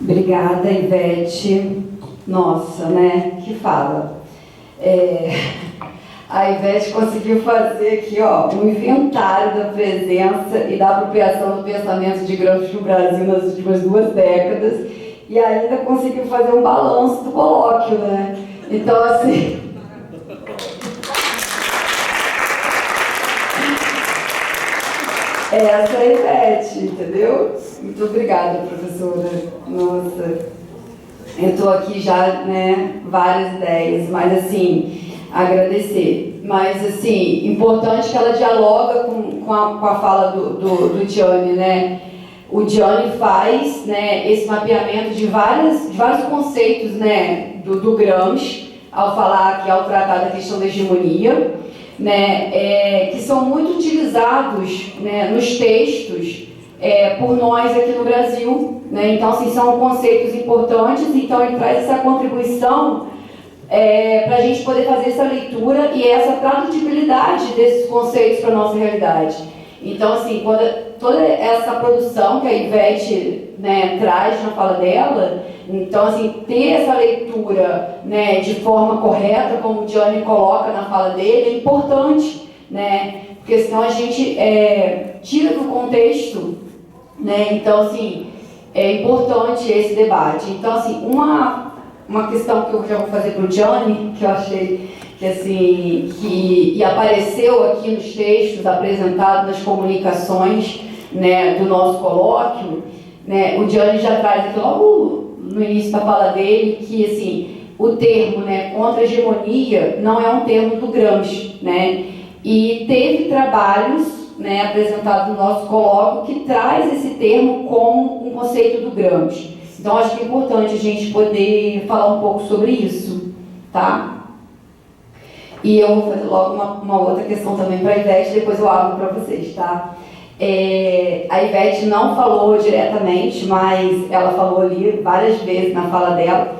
Obrigada, Ivete. Nossa, né? Que fala. A Ivete conseguiu fazer aqui, ó, um inventário da presença e da apropriação do pensamento de Gramsci no Brasil nas últimas 2 décadas e ainda conseguiu fazer um balanço do colóquio, né? Então, assim... Essa é a Ivete, entendeu? Muito obrigada, professora. Nossa, eu estou aqui já, né, várias ideias, mas assim, agradecer. Mas assim, importante que ela dialoga com a fala do Gianni, né? O Gianni faz, né, esse mapeamento de vários conceitos, né, do Gramsci, ao falar que ao tratar da questão da hegemonia, né, que são muito utilizados, né, nos textos por nós aqui no Brasil, né? Então, assim, são conceitos importantes, então ele traz essa contribuição para a gente poder fazer essa leitura e essa tradutibilidade desses conceitos para a nossa realidade. Então, assim, toda essa produção que a Ivete, né, traz na fala dela, então, assim, ter essa leitura, né, de forma correta, como o Gianni coloca na fala dele, é importante, né, porque senão a gente tira do contexto, né, então, assim, é importante esse debate. Então, assim, uma questão que eu já vou fazer para o Gianni, que eu achei que, assim, que apareceu aqui nos textos apresentados nas comunicações, né, do nosso colóquio, né, o Gianni já traz aqui logo no início da fala dele que, assim, o termo, né, contra-hegemonia não é um termo do Gramsci, né, e teve trabalhos, né, apresentados no nosso colóquio que traz esse termo como um conceito do Gramsci. Então, acho que é importante a gente poder falar um pouco sobre isso, tá? E eu vou fazer logo uma outra questão também para a Ivete, depois eu abro para vocês, tá? A Ivete não falou diretamente, mas ela falou ali várias vezes na fala dela,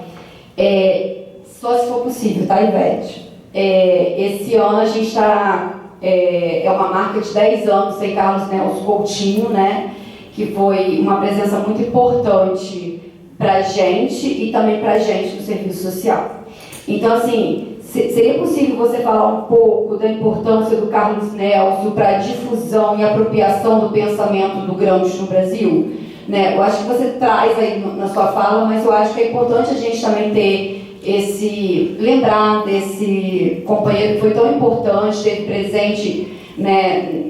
só se for possível, tá, Ivete? Esse ano a gente está, é uma marca de 10 anos sem Carlos Nelson Coutinho, né? Que foi uma presença muito importante para a gente e também para a gente no serviço social. Então, assim, seria possível você falar um pouco da importância do Carlos Nelson para a difusão e apropriação do pensamento do Gramsci no Brasil? Né? Eu acho que você traz aí na sua fala, mas eu acho que é importante a gente também ter lembrar desse companheiro que foi tão importante, esteve presente, né,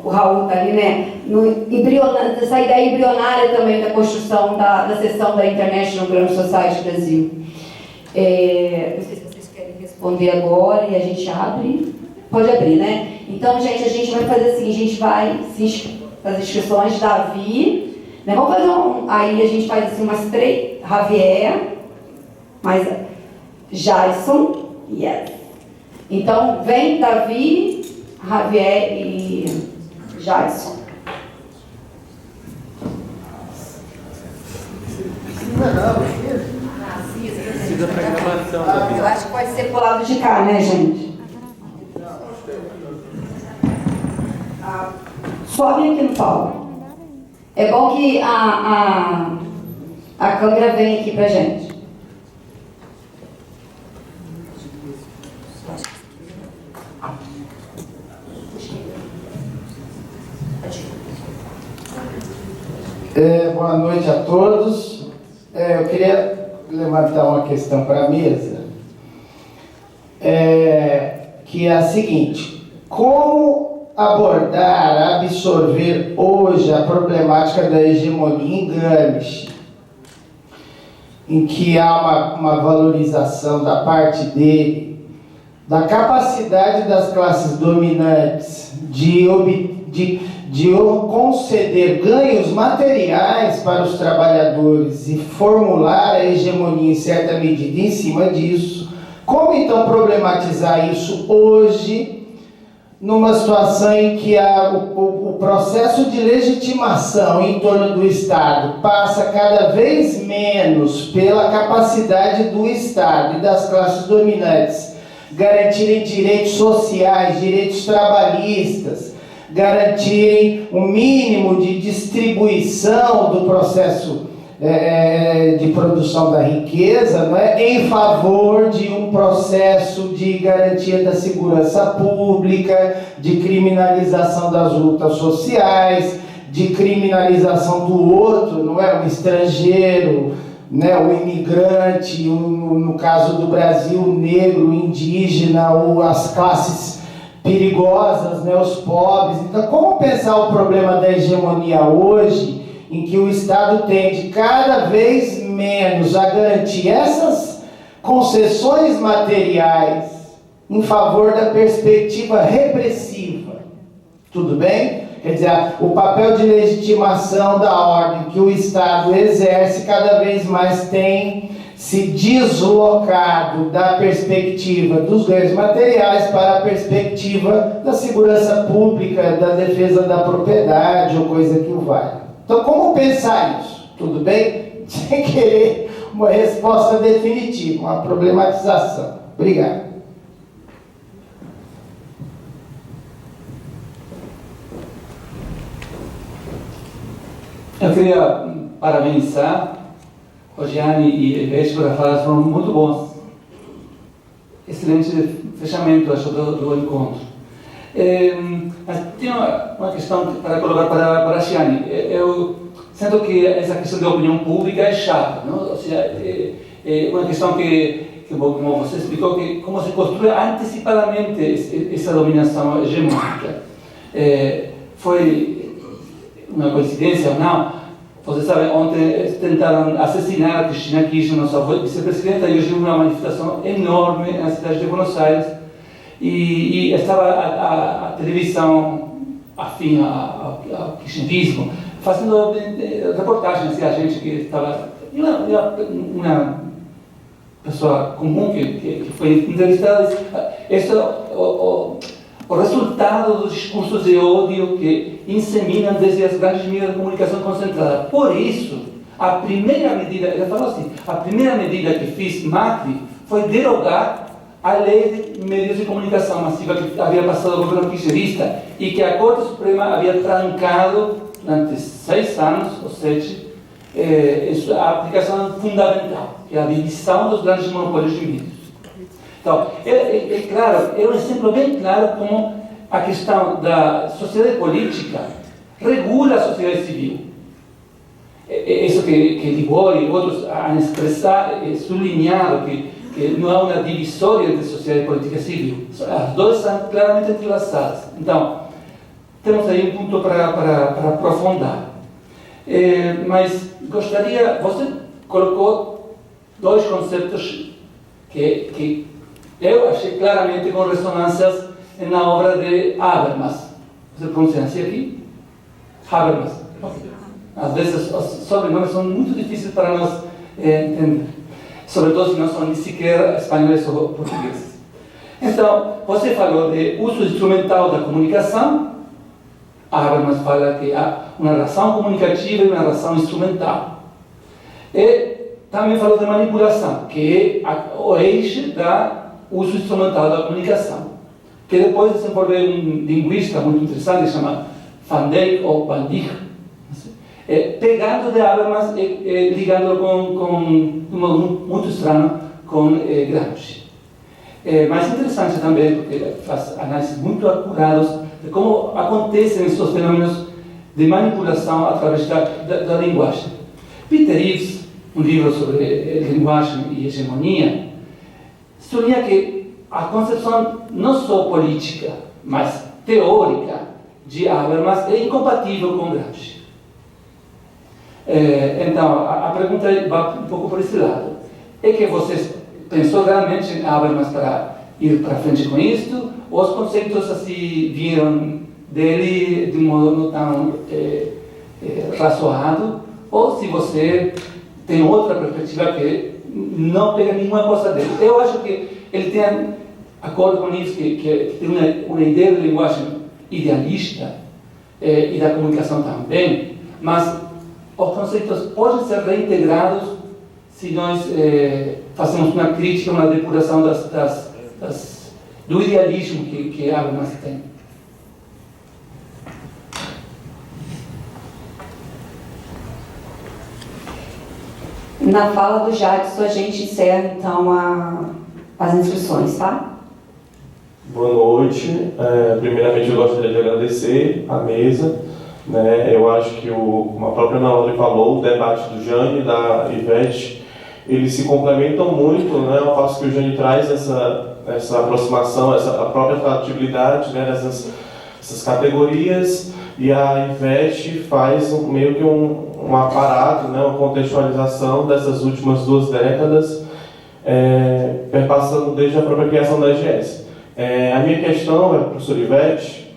o Raul está ali, né, nessa ideia embrionária também da construção da seção da International Gramsci Society Brasil. Não sei se vocês querem responder agora e a gente abre. Pode abrir, né? Então, gente, a gente vai fazer assim, a gente vai fazer inscrições, Davi, né? Vamos fazer aí a gente faz assim umas 3, Javier, mais Jason, yes. Então, vem Davi, Javier e Jason. Precisa pra gravação. ser pro lado de cá, né, gente? Sobe aqui no palco. É bom que a câmera venha aqui pra gente. Boa noite a todos. Eu queria levantar uma questão para a mesa, que é a seguinte: como abordar, absorver hoje a problemática da hegemonia em Gramsci, em que há uma valorização da parte dele, da capacidade das classes dominantes de conceder ganhos materiais para os trabalhadores e formular a hegemonia em certa medida em cima disso. Como então problematizar isso hoje, numa situação em que o processo de legitimação em torno do Estado passa cada vez menos pela capacidade do Estado e das classes dominantes garantirem direitos sociais, direitos trabalhistas, garantirem um mínimo de distribuição do processo de produção da riqueza, não é? Em favor de um processo de garantia da segurança pública, de criminalização das lutas sociais, de criminalização do outro, não é? O estrangeiro, né? O imigrante, no caso do Brasil, o negro, o indígena, ou as classes perigosas, né? Os pobres. Então, como pensar o problema da hegemonia hoje, em que o Estado tende cada vez menos a garantir essas concessões materiais em favor da perspectiva repressiva? Tudo bem? Quer dizer, o papel de legitimação da ordem que o Estado exerce cada vez mais tem se deslocado da perspectiva dos ganhos materiais para a perspectiva da segurança pública, da defesa da propriedade ou coisa que o valha. Então, como pensar isso? Tudo bem? Sem querer uma resposta definitiva, uma problematização. Obrigado. Eu queria parabenizar o Gianni e Ivete por falar, foram muito bons. Excelente fechamento, acho, do encontro. Mas tinha uma questão para colocar para Gianni. Eu sinto que essa questão de opinião pública é chata, não? Ou seja, é uma questão que, como você explicou, que como se construi antecipadamente essa dominação hegemônica. Foi uma coincidência ou não? Você sabe, ontem tentaram assassinar a Cristina Kirchner, nossa vice-presidenta, e hoje uma manifestação enorme na cidade de Buenos Aires. E estava a televisão afim ao kirchnerismo, fazendo reportagens, a gente que estava... Uma pessoa comum que foi entrevistada, esse o resultado dos discursos de ódio que inseminam desde as grandes mídias de comunicação concentrada. Por isso, a primeira medida, ele falou assim, a primeira medida que fez Macri foi derogar a lei de meios de comunicação massiva que havia passado o governo kirchnerista e que a Corte Suprema havia trancado durante 6 anos, ou 7, a aplicação fundamental, que é a divisão dos grandes monopólios de mídias. Então, claro, é um exemplo bem claro como a questão da sociedade política regula a sociedade civil. Isso que Libor e outros han expressado, sublinhado, que não há uma divisória entre sociedade política e civil. As duas são claramente entrelaçadas. Então, temos aí um ponto para aprofundar. Mas gostaria, você colocou 2 conceitos que eu achei claramente com ressonâncias na obra de Habermas. Você pronuncia assim aqui? Habermas. Às vezes os sobrenomes são muito difíceis para nós entender. Sobretudo se não são nem sequer espanhóis ou portugueses. Então, você falou de uso instrumental da comunicação. Habermas fala que há uma razão comunicativa e uma razão instrumental. E também falou de manipulação, que é o eixo da uso instrumental da comunicação, que depois desenvolveu um linguista muito interessante, chama Van Dijk ou Van Dijk, pegando de Habermas e ligando com um modo muito estranho com Gramsci. Mais interessante também, porque faz análises muito acuradas de como acontecem esses fenômenos de manipulação através da linguagem. Peter Ives, um livro sobre linguagem e hegemonia, sublinha que a concepção não só política, mas teórica de Habermas é incompatível com Gramsci. Então, a pergunta vai um pouco por esse lado. É que você pensou realmente em Habermas para ir para frente com isto? Ou os conceitos assim vieram dele de um modo não tão razoado? Ou se você tem outra perspectiva que não pega nenhuma coisa dele? Eu acho que ele tem acordo com isso, que tem uma ideia de linguagem idealista e da comunicação também, mas os conceitos podem ser reintegrados se nós fazemos uma crítica, uma depuração do idealismo que Habermas tem. Na fala do Jadson, a gente encerra então as inscrições, tá? Boa noite. Primeiramente, eu gostaria de agradecer a mesa. Eu acho que, como a própria Ana Laura falou, o debate do Jânio e da Ivete, eles se complementam muito, ao passo que o Jânio traz essa aproximação, a própria tratabilidade dessas categorias, e a Ivete faz meio que um aparato, uma contextualização dessas últimas 2 décadas, perpassando desde a própria criação da EGS. A minha questão, a professora Ivete,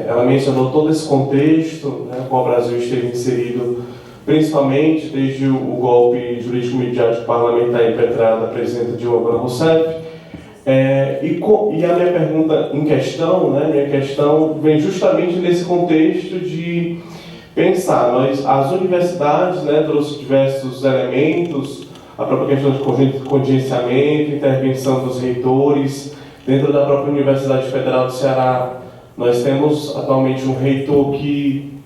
ela mencionou todo esse contexto, com o Brasil esteve inserido, principalmente desde o golpe jurídico-midiático parlamentar impetrado da presidenta Dilma Rousseff. E a minha pergunta em questão, minha questão vem justamente nesse contexto de pensar, as universidades trouxe diversos elementos, a própria questão de contingenciamento, intervenção dos reitores. Dentro da própria Universidade Federal do Ceará, nós temos atualmente um reitor que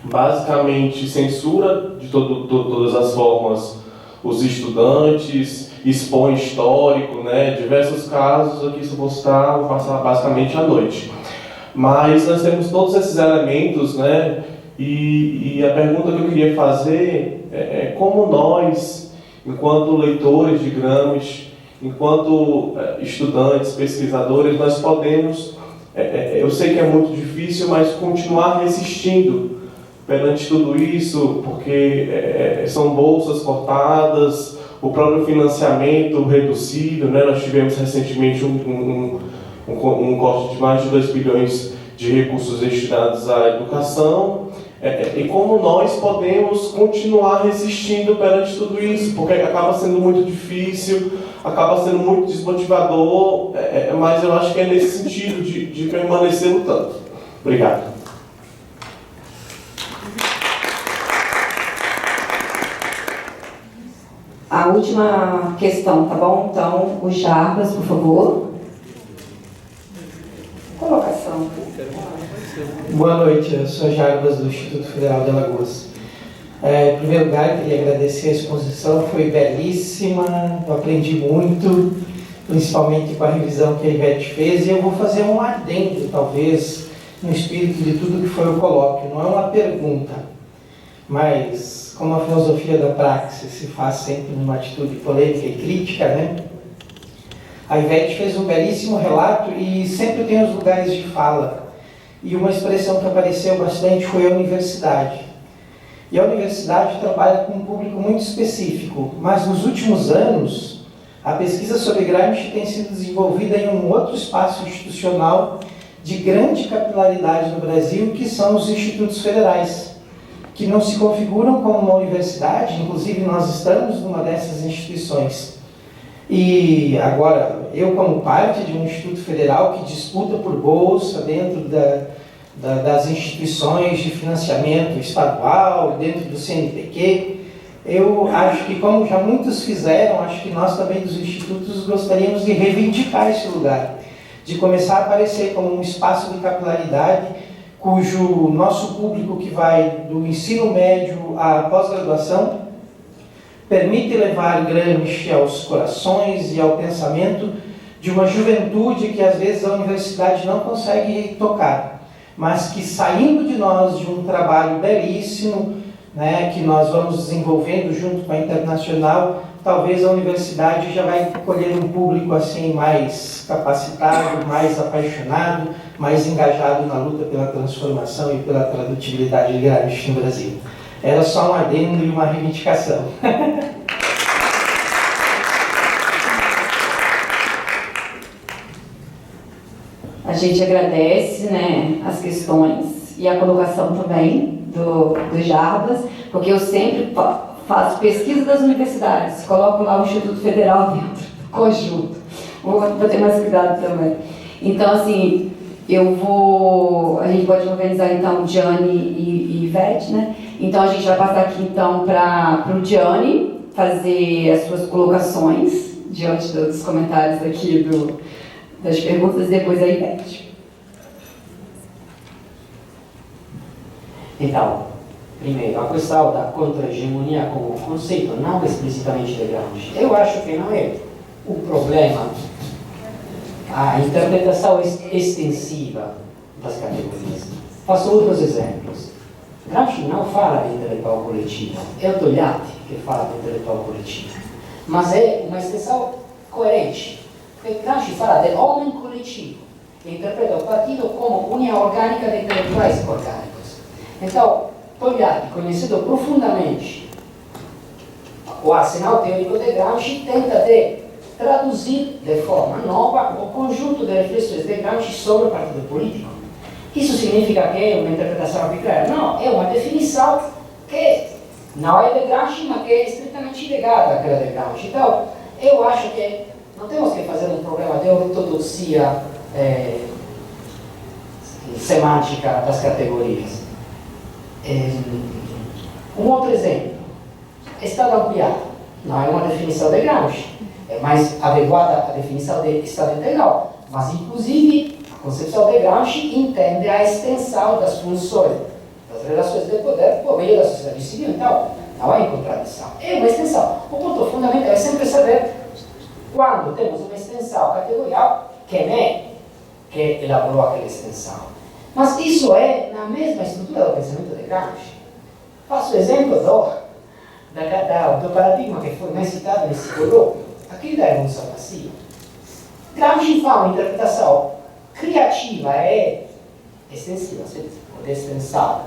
basicamente censura de todas as formas os estudantes, expõe histórico, diversos casos, aqui se eu vou citar, vou passar basicamente à noite. Mas nós temos todos esses elementos, e a pergunta que eu queria fazer é como nós, enquanto leitores de Gramsci, enquanto estudantes, pesquisadores, nós podemos, eu sei que é muito difícil, mas continuar resistindo perante tudo isso, porque são bolsas cortadas, o próprio financiamento reduzido, nós tivemos recentemente um corte de mais de 2 bilhões de recursos destinados à educação, e como nós podemos continuar resistindo perante tudo isso, porque acaba sendo muito difícil, acaba sendo muito desmotivador, mas eu acho que é nesse sentido de permanecer lutando. Obrigado. A última questão, tá bom? Então, o Jarbas, por favor. Colocação. Boa noite, eu sou Jarbas do Instituto Federal de Alagoas. Em primeiro lugar, queria agradecer a exposição, foi belíssima, eu aprendi muito, principalmente com a revisão que a Ivete fez, e eu vou fazer um adendo, talvez, no espírito de tudo que foi o colóquio. Não é uma pergunta, mas como a filosofia da praxis se faz sempre numa atitude polêmica e crítica, a Ivete fez um belíssimo relato e sempre tem os lugares de fala. E uma expressão que apareceu bastante foi a universidade. E a universidade trabalha com um público muito específico, mas nos últimos anos, a pesquisa sobre Gramsci tem sido desenvolvida em um outro espaço institucional de grande capilaridade no Brasil, que são os institutos federais, que não se configuram como uma universidade, inclusive nós estamos numa dessas instituições. E agora, eu como parte de um instituto federal que disputa por bolsa dentro das instituições de financiamento estadual, dentro do CNPq, eu acho que, como já muitos fizeram, acho que nós também dos institutos gostaríamos de reivindicar esse lugar, de começar a aparecer como um espaço de capilaridade, cujo nosso público que vai do ensino médio à pós-graduação permite levar Gramsci aos corações e ao pensamento de uma juventude que às vezes a universidade não consegue tocar, mas que, saindo de nós de um trabalho belíssimo, né, que nós vamos desenvolvendo junto com a Internacional, talvez a universidade já vai colher um público assim mais capacitado, mais apaixonado, mais engajado na luta pela transformação e pela tradutibilidade de Gramsci no Brasil. Era só um adendo e uma reivindicação. A gente agradece, né, as questões e a colocação também do Jarbas, porque eu sempre faço pesquisa das universidades, coloco lá o Instituto Federal dentro do conjunto. Vou ter mais cuidado também. Então, assim, a gente pode organizar então Gianni e Ivete, né? Então a gente vai passar aqui então para o Gianni fazer as suas colocações diante dos comentários aqui das perguntas e depois a Ivete. Então, primeiro, a questão da contra-hegemonia como conceito, não explicitamente de Gramsci. Eu acho que não é o problema a interpretação extensiva das categorias. Faço outros exemplos. Gramsci não fala de intelectual coletivo, é o Togliatti que fala de intelectual coletivo. Mas é uma extensão coerente, porque Gramsci fala de homem coletivo e interpreta o partido como união orgânica de intelectuais orgânicos. Então, Togliatti, conhecendo profundamente o arsenal teórico de Gramsci, tenta de traduzir de forma nova o conjunto de reflexões de Gramsci sobre o partido político. Isso significa que é uma interpretação arbitrária? Não, é uma definição que não é de Gramsci, mas que é estritamente ligada àquela de Gramsci. Então, eu acho que não temos que fazer um problema de ortodoxia semântica das categorias. Um outro exemplo, Estado ampliado. Não é uma definição de Gramsci, é mais adequada à definição de Estado integral, mas inclusive a concepção de Gramsci entende a extensão das funções, das relações de poder por meio da sociedade civil. Então, não é em contradição, é uma extensão. O ponto fundamental é sempre saber quando temos uma extensão categorial, quem é que elaborou aquela extensão. Mas isso é na mesma estrutura do pensamento de Gramsci. Faço o exemplo do paradigma que foi mais citado nesse colóquio, aquele da evolução passiva. Gramsci faz uma interpretação criativa e extensiva, ou extensão,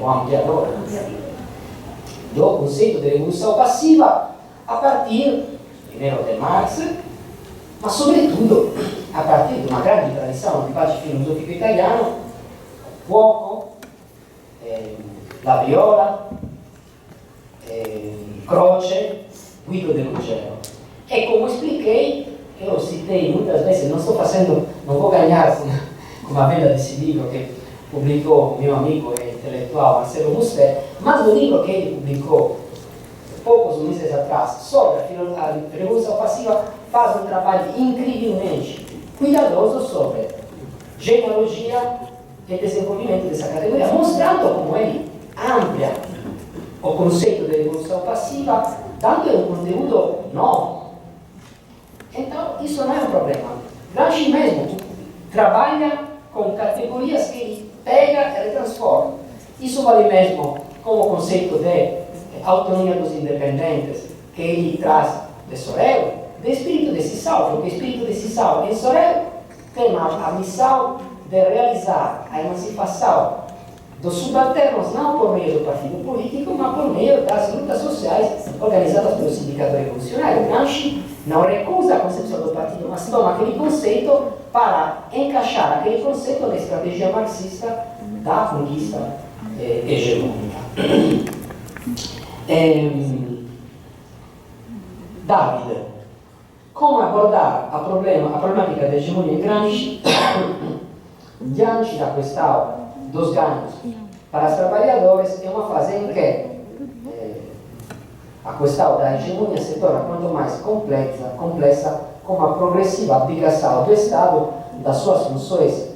ou ampliadora, do conceito de evolução passiva a partir, primeiro, de Marx, mas sobretudo a partir de uma grande tradição no debate filosófico italiano, Fuoco, La Viola, Croce, Guido de Ruggiero. E como expliquei, eu citei muitas vezes, não vou ganhar com a venda desse livro que publicou meu amigo intelectual Marcelo Musset, mas o livro que ele publicou poucos meses atrás sobre a Revolução Passiva faz um trabalho incrivelmente cuidadoso sobre genealogia e desenvolvimento dessa categoria, mostrando como ele amplia o conceito de Revolução Passiva, dando um conteúdo novo. Então, isso não é um problema. Gramsci mesmo trabalha com categorias que ele pega e transforma. Isso vale mesmo como conceito de autonomia dos independentes, que ele traz de Sorel, de espírito decisão, porque o espírito decisão em Sorel tem a missão de realizar a emancipação dos subalternos, não por meio do partido político, mas por meio das lutas sociais organizadas pelo sindicato revolucionário. Gramsci não recusa a concepção do partido, mas toma aquele conceito para encaixar aquele conceito na estratégia marxista da conquista hegemônica. Davide, como abordar a problemática da hegemonia em Gramsci diante da questão dos ganhos para os trabalhadores é uma fase em que a questão da hegemonia se torna quanto mais complexa com a progressiva abdicação do Estado das suas funções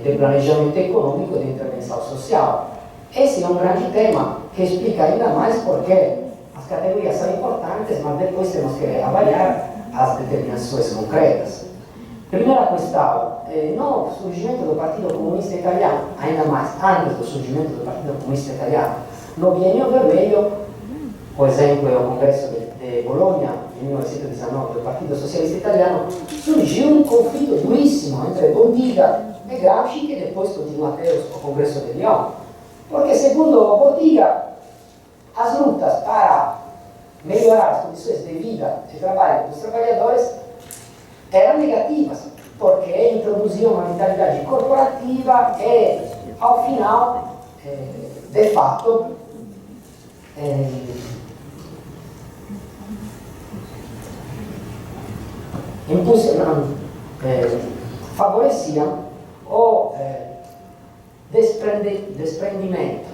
de planejamento econômico e de intervenção social. Esse é um grande tema que explica ainda mais porque as categorias são importantes, mas depois temos que avaliar as determinações concretas. Primeira questão, no surgimento do Partido Comunista Italiano, ainda mais antes do surgimento do Partido Comunista Italiano, no Biennio Vermelho, por exemplo, é o Congresso de Bologna, em 1919, do Partido Socialista Italiano, surgiu um conflito duríssimo entre Bordiga e Gramsci, que depois continua até o Congresso de Lyon, porque, segundo Bordiga, as lutas para melhorar as condições de vida e trabalho dos trabalhadores eram negativas, porque introduziam uma mentalidade corporativa e, ao final, de fato, favoreciam o desprendimento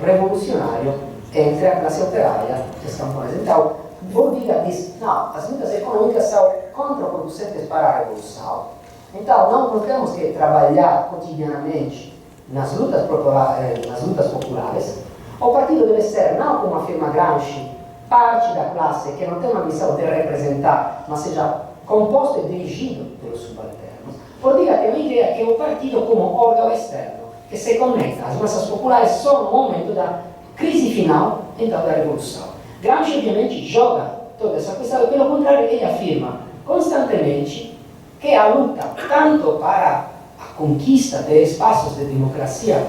revolucionário entre a classe operária e os camponeses. Então, Bordiga diz, não, as lutas econômicas são contraproducentes para a revolução. Então, não temos que trabalhar cotidianamente nas lutas populares. O partido deve ser, não como afirma Gramsci, parte da classe que não tem uma missão de representar, mas seja composto e dirigido pelos subalternos. Bordiga tem uma ideia que o partido como órgão externo, que se conecta às massas populares só no momento da crise final, então da revolução. Gramsci ovviamente joga toda essa questão e, pelo contrário, ele afirma constantemente que a luta, tanto para a conquista de espaços de democracia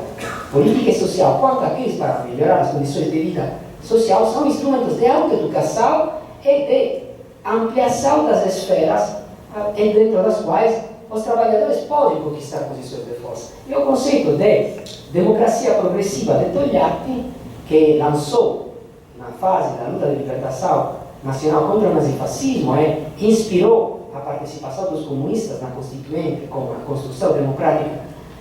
política e social, quanto aqueles para melhorar as condições de vida social, são instrumentos de autoeducação e de ampliação das esferas dentro das quais os trabalhadores podem conquistar posições de força. E o conceito de democracia progressiva de Togliatti, que lançou na fase da luta de libertação nacional contra o nazifascismo e inspirou a participação dos comunistas na Constituinte como a construção democrática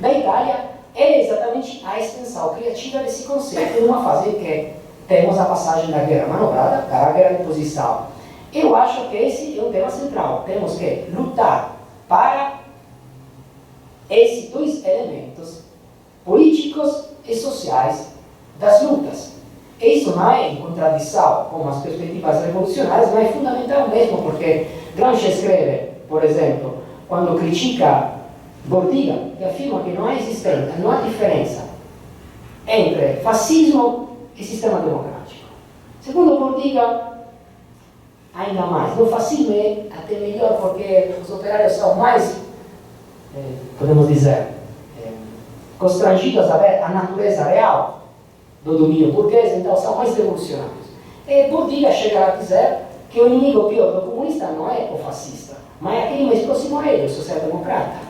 da Itália, é exatamente a extensão criativa desse conceito numa fase em que temos a passagem da guerra manobrada para a guerra de posição. Eu acho que esse é um tema central. Temos que lutar para esses dois elementos políticos e sociais das lutas. Isso não é em contradição com as perspectivas revolucionárias, mas é fundamental mesmo, porque Gramsci escreve, por exemplo, quando critica Bordiga, que afirma que não há diferença entre fascismo e sistema democrático. Segundo Bordiga, ainda mais, no fascismo é até melhor porque os operários são mais, podemos dizer, constrangidos a ver a natureza real do domínio burguês, então são mais revolucionários. E Bordiga chega a dizer que o inimigo pior do comunista não é o fascista, mas é aquele mais próximo a ele, o social-democrata.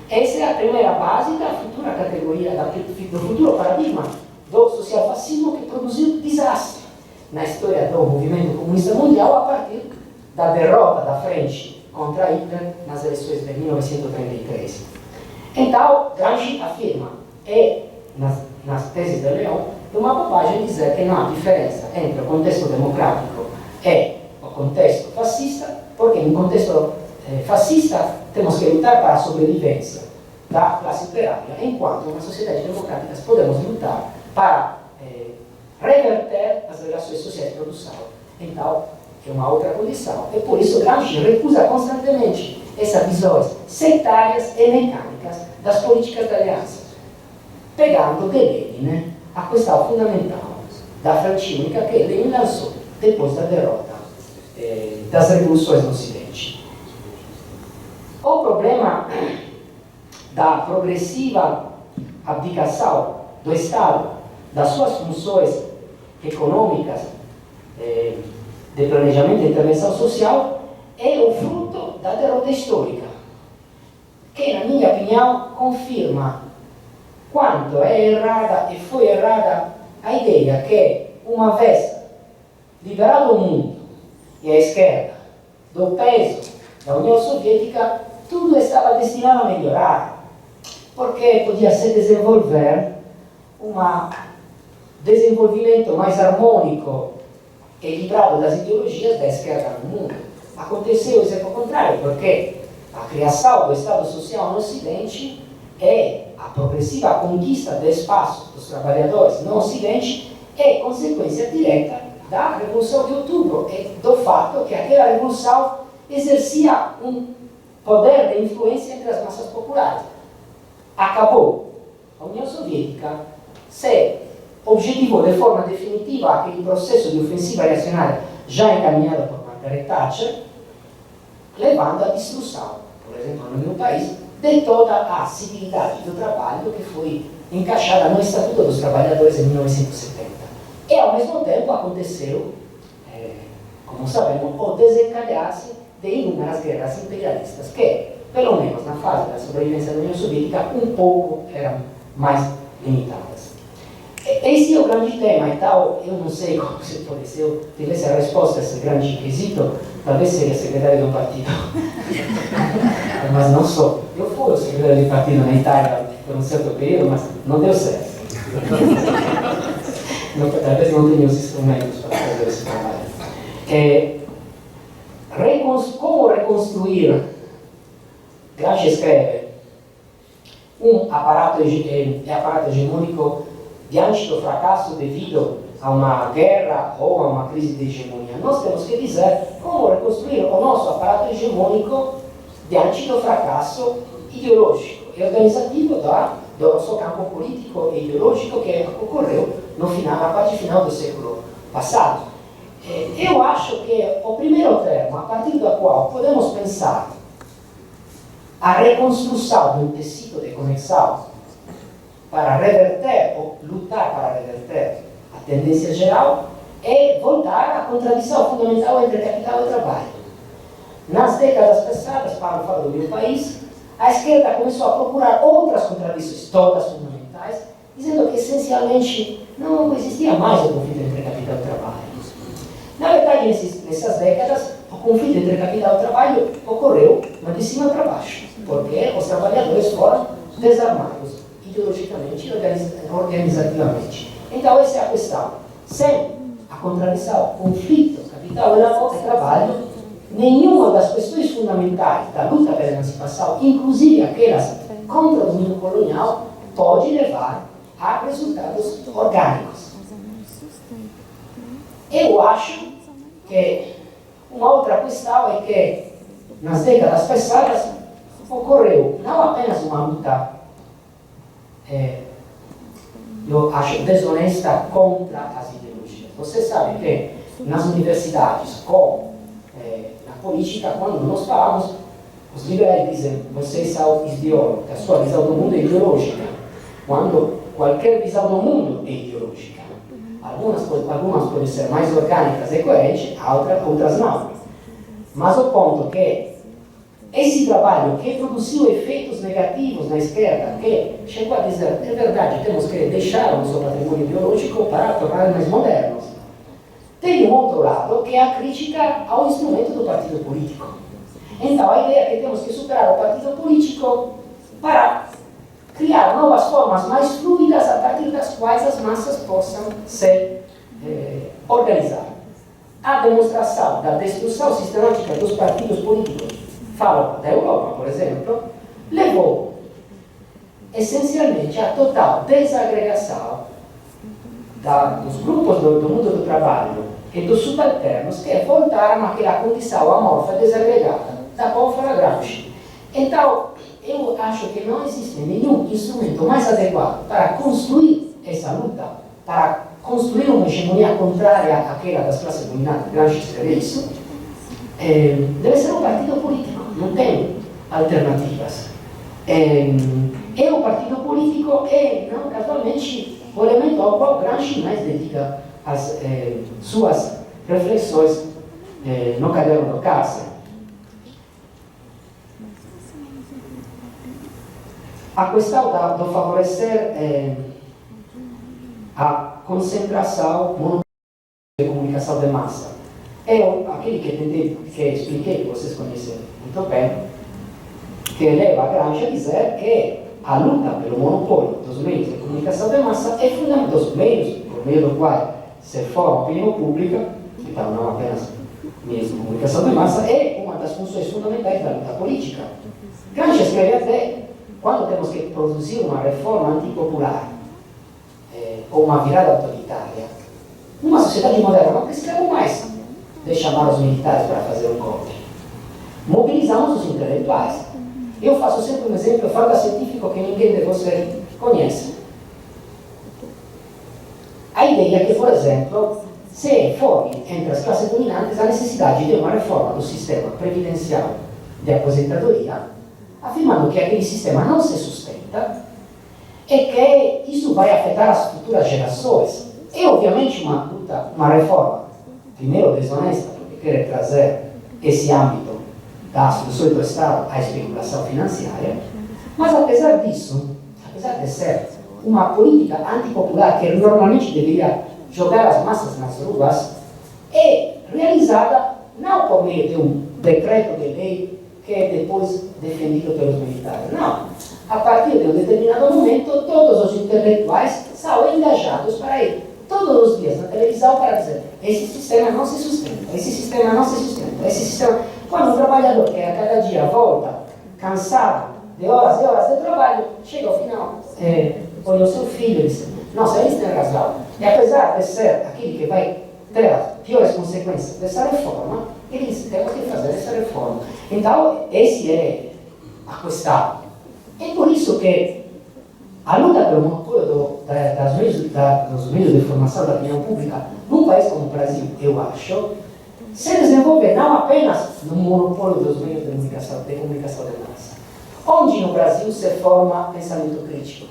Essa é a primeira base da futura categoria, do futuro paradigma do social-fascismo que produziu desastre na história do movimento comunista mundial a partir da derrota da frente contra Hitler nas eleições de 1933. Então, Gramsci afirma, nas teses de Leon, uma bobagem dizer que não há diferença entre o contexto democrático e o contexto fascista, porque em contexto fascista temos que lutar para a sobrevivência da classe operária, enquanto nas sociedades democráticas podemos lutar para reverter as relações sociais de produção. Então, é uma outra condição. E por isso Gramsci recusa constantemente essas visões sectárias e mecânicas das políticas de aliança, pegando de Lenin a questão fundamental da frente única que Lenin lançou depois da derrota das revoluções no Ocidente. O problema da progressiva abdicação do Estado das suas funções econômicas, de planejamento e intervenção social, é o fruto da derrota histórica, que, na minha opinião, confirma quanto é errada e foi errada a ideia que, uma vez liberado o mundo e a esquerda do peso da União Soviética, tudo estava destinado a melhorar, porque podia se desenvolver uma desenvolvimento mais harmônico e equilibrado das ideologias da esquerda no mundo. Aconteceu o exemplo contrário, porque a criação do Estado Social no Ocidente e a progressiva conquista do espaço dos trabalhadores no Ocidente é consequência direta da Revolução de Outubro e do fato que aquela revolução exercia um poder de influência entre as massas populares. Acabou. A União Soviética se objetivou de forma definitiva aquele processo de ofensiva reacionária já encaminhado por Margaret Thatcher, levando à destruição, por exemplo, no meu país, de toda a civilidade do trabalho que foi encaixada no Estatuto dos Trabalhadores em 1970. E, ao mesmo tempo, aconteceu, como sabemos, o desencadear-se de inúmeras guerras imperialistas, que, pelo menos na fase da sobrevivência da União Soviética, um pouco eram mais limitadas. Esse é o grande tema, então eu não sei como se pode, se eu tivesse a resposta a esse grande quesito, talvez seria secretário de um partido. Mas não sou. Eu fui o secretário de partido na Itália por um certo período, mas não deu certo. Talvez não tenha os instrumentos para fazer esse trabalho. Como reconstruir, Gramsci escreve, um aparato hegemônico diante do fracasso devido a uma guerra ou a uma crise de hegemonia. Nós temos que dizer como reconstruir o nosso aparato hegemônico diante do fracasso ideológico e organizativo do nosso campo político e ideológico que ocorreu na parte final do século passado. Eu acho que o primeiro termo, a partir do qual podemos pensar a reconstrução de um tecido de conexão para reverter ou lutar para reverter a tendência geral, é voltar à contradição fundamental entre capital e trabalho. Nas décadas passadas, para falar do meu país, a esquerda começou a procurar outras contradições, todas fundamentais, dizendo que essencialmente não existia mais o conflito entre capital e trabalho. Na verdade, nessas décadas, o conflito entre capital e trabalho ocorreu de cima para baixo, porque os trabalhadores foram desarmados ideologicamente e organizativamente. Então, essa é a questão. Sem a contradição, conflito, capital e trabalho, nenhuma das questões fundamentais da luta pela emancipação, inclusive aquelas contra o domínio colonial, pode levar a resultados orgânicos. Eu acho que uma outra questão é que nas décadas passadas ocorreu não apenas uma luta, eu acho, desonesta contra as ideologias. Você sabe que nas universidades, como na política, quando nós falamos, os liberais dizem, vocês são ideólogos, a sua visão do mundo é ideológica, quando qualquer visão do mundo é ideológica. Algumas podem ser mais orgânicas e coerentes, outras não. Mas o ponto é que esse trabalho que produziu efeitos negativos na esquerda, que chegou a dizer, é verdade, temos que deixar o nosso patrimônio ideológico para tornar mais modernos. Tem um outro lado, que é a crítica ao instrumento do partido político. Então, a ideia é que temos que superar o partido político para criar novas formas mais fluidas a partir das quais as massas possam se organizar. A demonstração da destruição sistemática dos partidos políticos, falo da Europa, por exemplo, levou essencialmente à total desagregação dos grupos do mundo do trabalho e dos subalternos que voltaram àquela condição amorfa desagregada da qual fala Gramsci. Então, eu acho que não existe nenhum instrumento mais adequado para construir essa luta, para construir uma hegemonia contrária àquela das classes dominantes. Gramsci escreve isso. Deve ser um partido político, não tem alternativas. E o partido político é, não casualmente, o elemento ao qual Gramsci mais dedica as suas reflexões no caderno do cárcere. A questão do favorecer a concentração monopólio de comunicação de massa é aquele que expliquei, que vocês conhecem muito bem, que leva a Gramsci a dizer que a luta pelo monopólio dos meios de comunicação de massa é fundamental, dos meios, por meio do qual se forma a opinião pública, então não apenas meios de comunicação de massa, é uma das funções fundamentais da luta política. Gramsci escreve até, quando temos que produzir uma reforma antipopular ou uma virada autoritária, numa sociedade moderna não precisamos mais de chamar os militares para fazer um golpe. Mobilizamos os intelectuais. Eu faço sempre um exemplo, eu falo da científico que ninguém de vocês conhece. A ideia é que, por exemplo, se forme entre as classes dominantes a necessidade de uma reforma do sistema previdencial de aposentadoria, afirmando que aquele sistema não se sustenta e que isso vai afetar as futuras gerações. É, obviamente, uma reforma, primeiro, desonesta, porque quer trazer esse âmbito da solução do Estado à especulação financeira, mas, apesar disso, apesar de ser uma política antipopular que normalmente deveria jogar as massas nas ruas, é realizada não por meio de um decreto de lei que é depois defendido pelos militares. Não. A partir de um determinado momento, todos os intelectuais são engajados para ir todos os dias na televisão para dizer: esse sistema não se sustenta, esse sistema não se sustenta, esse sistema... Quando um trabalhador que a cada dia volta, cansado, de horas e horas de trabalho, chega ao final, olha o seu filho e diz: nossa, eles têm razão. E apesar de ser aquele que vai ter as piores consequências dessa reforma, eles têm que fazer essa reforma. Então, essa é a questão. É por isso que a luta pelo monopólio dos meios de informação da opinião pública, num país como o Brasil, eu acho, se desenvolve não apenas no monopólio dos meios de comunicação de massa, onde no Brasil se forma pensamento crítico,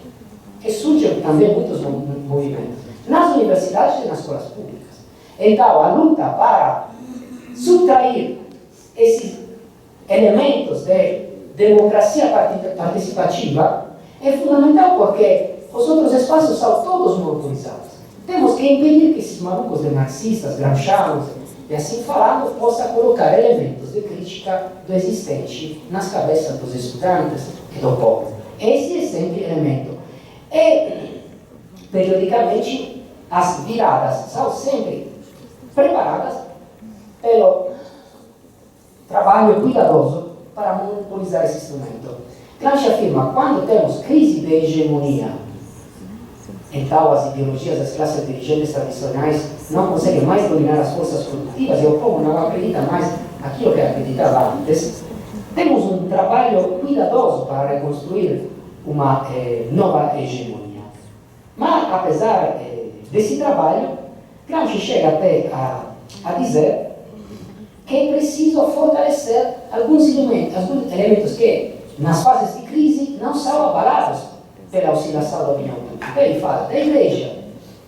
e surgem também muitos movimentos, nas universidades e nas escolas públicas. Então, a luta para subtrair esses elementos de democracia participativa é fundamental, porque os outros espaços são todos monopolizados. Temos que impedir que esses malucos de marxistas, gramscianos, e assim falando, possam colocar elementos de crítica do existente nas cabeças dos estudantes e do povo. Esse é sempre elemento. E, periodicamente, as viradas são sempre preparadas pelo trabalho cuidadoso para monopolizar esse instrumento. Gramsci afirma: quando temos crise de hegemonia, então as ideologias das classes dirigentes tradicionais não conseguem mais dominar as forças produtivas e o povo não acredita mais naquilo que acreditava antes, temos um trabalho cuidadoso para reconstruir uma nova hegemonia. Mas, apesar desse trabalho, Gramsci chega até a dizer que é preciso fortalecer alguns elementos que, nas fases de crise, não são abalados pela oscilação da opinião pública. Ele fala da igreja,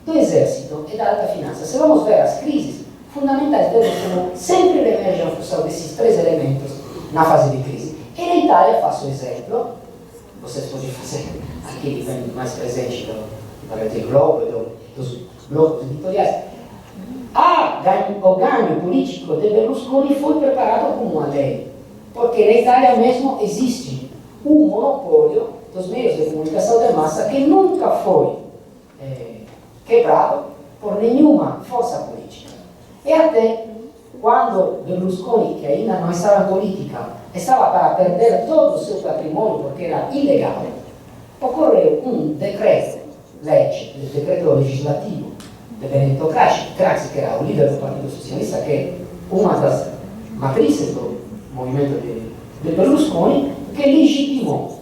do exército e da alta finança. Se vamos ver as crises fundamentais deles, como sempre emergem a função desses três elementos na fase de crise. E na Itália, faço o exemplo, vocês podem fazer aquele mais presente do Rete Globo e dos blocos editoriais. O ganho político de Berlusconi foi preparado como uma lei, porque na Itália mesmo existe um monopólio dos meios de comunicação de massa que nunca foi quebrado por nenhuma força política. E até quando Berlusconi, que ainda não estava em política, estava para perder todo o seu patrimônio porque era ilegal, ocorreu um decreto legislativo de Benedetto Craxi, que era o líder do Partido Socialista, que é uma das matrizes do movimento de Berlusconi, que legitimou.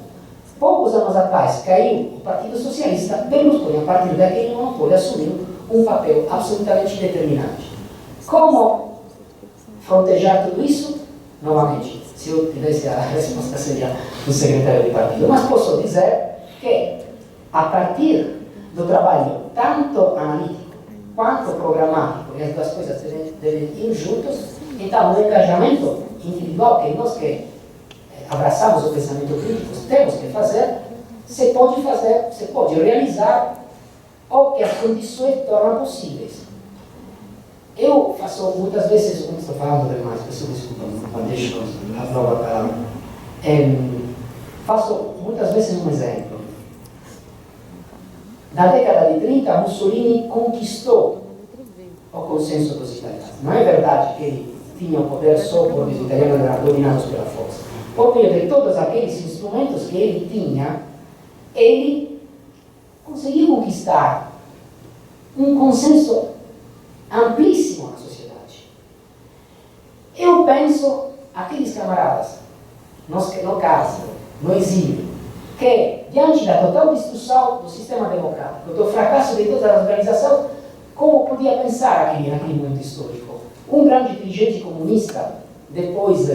Poucos anos atrás caiu o Partido Socialista, Berlusconi, a partir daquele monopólio, assumiu um papel absolutamente determinante. Como frontejar tudo isso? Novamente, se eu tivesse a resposta, seria o secretário de partido. Mas posso dizer que, a partir do trabalho tanto analítico quanto programático, e as duas coisas devem ir juntos, então o engajamento individual que nós que abraçamos o pensamento crítico temos que fazer, se pode realizar o que as condições tornam possíveis. Eu faço muitas vezes, como estou falando demais, peço desculpa, não deixo a nova palavra. Faço muitas vezes um exemplo. Na década de 30, Mussolini conquistou o consenso dos italianos. Não é verdade que ele tinha o poder só porque os italianos eram dominados pela força. Por meio de todos aqueles instrumentos que ele tinha, ele conseguiu conquistar um consenso amplíssimo na sociedade. Eu penso, aqueles camaradas, no caso, no exílio, que, diante da total destruição do sistema democrático, do fracasso de todas as organizações, como podia pensar naquele momento histórico? Um grande dirigente comunista, depois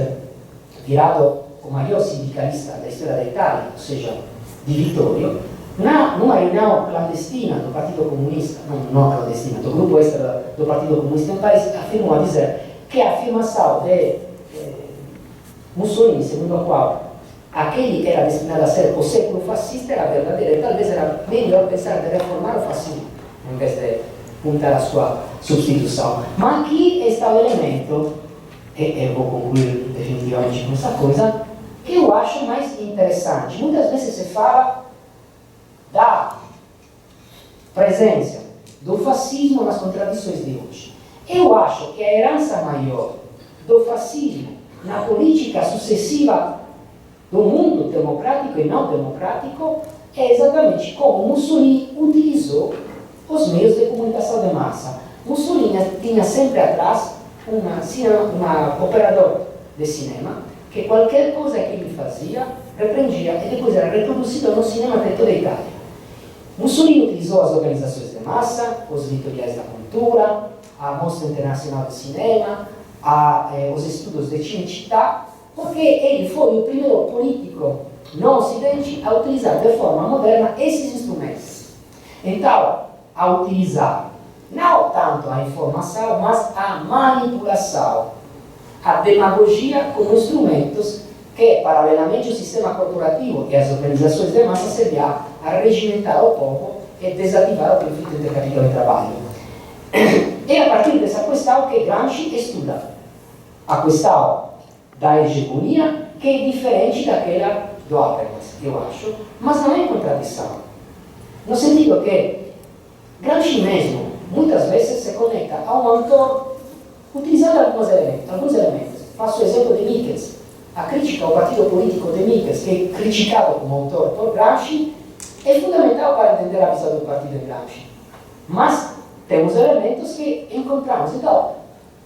virado o maior sindicalista da história da Itália, ou seja, de Vittorio, numa reunião clandestina do Partido Comunista, não clandestina, do grupo extra do Partido Comunista em Paris, afirmou a dizer que a afirmação de Mussolini, segundo a qual aquele era destinado a ser o século fascista, era verdadeira, e talvez era melhor pensar de reformar o fascismo, em vez de puntar a sua substituição. Mas aqui está o elemento, e vou concluir definitivamente com essa coisa, que eu acho mais interessante. Muitas vezes se fala da presença do fascismo nas contradições de hoje. Eu acho que a herança maior do fascismo na política sucessiva do mundo democrático e não democrático é exatamente como Mussolini utilizou os meios de comunicação de massa. Mussolini tinha sempre atrás uma operador de cinema que qualquer coisa que ele fazia repreendia e depois era reproduzido no cinema de toda a Itália. Mussolini utilizou as organizações de massa, os editoriais da cultura, a Mostra Internacional de Cinema, os estudos de Cinecittà, porque ele foi o primeiro político no Ocidente a utilizar de forma moderna esses instrumentos. Então, a utilizar não tanto a informação, mas a manipulação, a demagogia como instrumentos que, paralelamente ao sistema corporativo e às organizações de massa, servia a regimentar o povo e desativar o conflito entre capital e trabalho. É a partir dessa questão que Gramsci estuda a questão da hegemonia, que é diferente daquela do Habermas, eu acho, mas não é contradição. No sentido que Gramsci mesmo, muitas vezes, se conecta a um autor utilizando alguns elementos. Faço o exemplo de Michels. A crítica ao partido político de Michels, que é criticado como autor por Gramsci, é fundamental para entender a visão do partido de Gramsci. Mas temos elementos que encontramos. Então,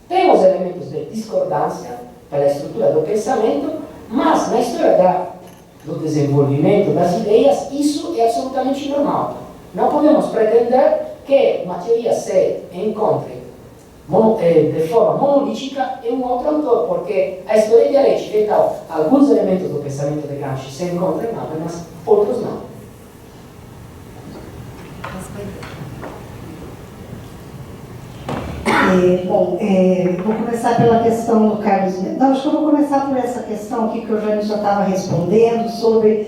temos elementos de discordância pela estrutura do pensamento, mas na história do desenvolvimento das ideias, isso é absolutamente normal. Não podemos pretender que uma teoria se encontre de forma monolítica em um outro autor, porque a história dialética, então, alguns elementos do pensamento de Gramsci se encontram em Habermas, outros não. Vou começar pela questão do Carlos. Não, acho que eu vou começar por essa questão aqui que o Jânio já estava respondendo, sobre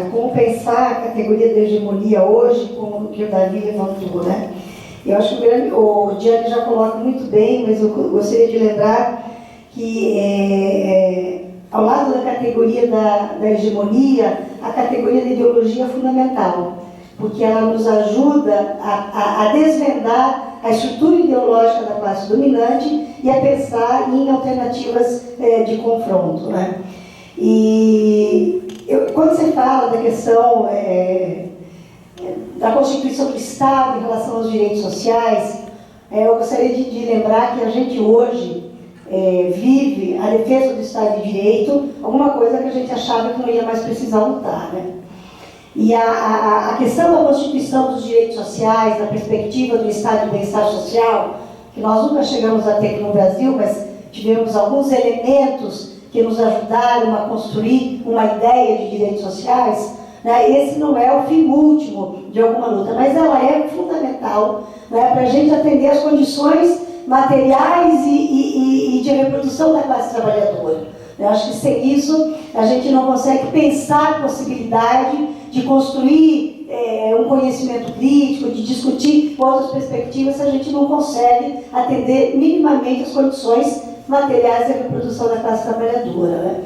como pensar a categoria da hegemonia hoje, como que o Davi levantou, né? Eu acho que o Gianni já coloca muito bem, mas eu gostaria de lembrar que, ao lado da categoria da hegemonia, a categoria da ideologia é fundamental, porque ela nos ajuda a desvendar a estrutura ideológica da classe dominante e a pensar em alternativas de confronto, né? Quando você fala da questão da Constituição do Estado em relação aos direitos sociais, eu gostaria de lembrar que a gente hoje vive a defesa do Estado de Direito, alguma coisa que a gente achava que não ia mais precisar lutar, né? E a questão da Constituição dos direitos sociais, da perspectiva do Estado de bem-estar social, que nós nunca chegamos a ter aqui no Brasil, mas tivemos alguns elementos que nos ajudaram a construir uma ideia de direitos sociais, né? Esse não é o fim último de alguma luta, mas ela é fundamental, né, para a gente atender as condições materiais e de reprodução da classe trabalhadora. Eu acho que sem isso a gente não consegue pensar a possibilidade de construir um conhecimento crítico, de discutir outras perspectivas, se a gente não consegue atender minimamente as condições materiais de reprodução da classe trabalhadora, né?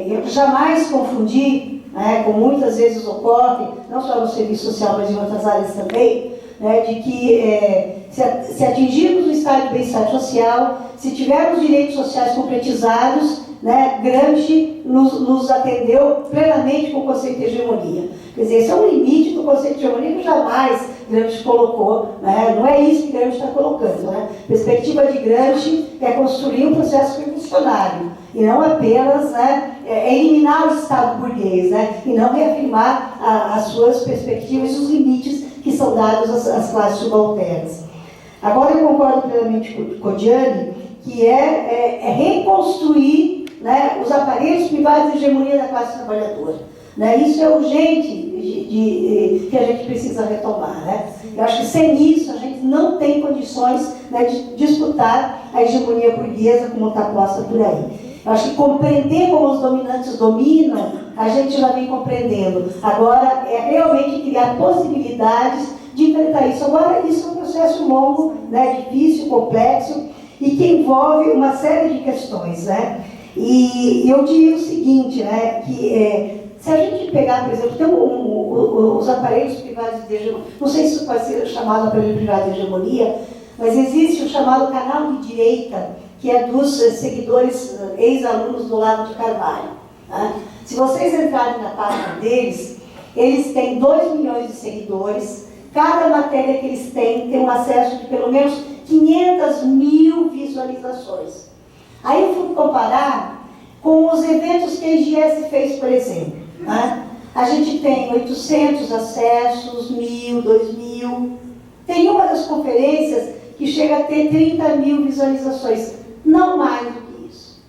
Eu jamais confundi né, como muitas vezes ocorre, não só no serviço social, mas em outras áreas também, né, de que se atingirmos o estado de bem-estar social, se tivermos direitos sociais concretizados, né, Gramsci nos atendeu plenamente com o conceito de hegemonia. Quer dizer, esse é um limite do conceito de hegemonia que jamais Gramsci colocou, né? Não é isso que Gramsci está colocando. Né? A perspectiva de Gramsci é construir um processo revolucionário, e não apenas, né, eliminar o Estado burguês, né, e não reafirmar as suas perspectivas e os limites que são dados às classes subalternas. Agora, eu concordo plenamente com o Gianni, que é reconstruir, né, os aparelhos privados de hegemonia da classe trabalhadora. Né? Isso é urgente que a gente precisa retomar. Né? Eu acho que sem isso a gente não tem condições, né, de disputar a hegemonia burguesa como está posta por aí. Eu acho que compreender como os dominantes dominam, a gente já vem compreendendo. Agora é realmente criar possibilidades de enfrentar isso. Agora, isso é um processo longo, né, difícil, complexo, e que envolve uma série de questões. Né? E eu diria o seguinte, né, que se a gente pegar, por exemplo, tem os aparelhos privados de hegemonia, não sei se isso pode ser chamado aparelho privado de hegemonia, mas existe o chamado canal de direita, que é dos seguidores, ex-alunos do Olavo de Carvalho. Né? Se vocês entrarem na página deles, eles têm 2 milhões de seguidores, cada matéria que eles têm tem um acesso de pelo menos 500 mil visualizações. Aí eu fui comparar com os eventos que a IGS fez, por exemplo. Né? A gente tem 800 acessos, 1.000, 2.000. Tem uma das conferências que chega a ter 30 mil visualizações, não mais do que isso.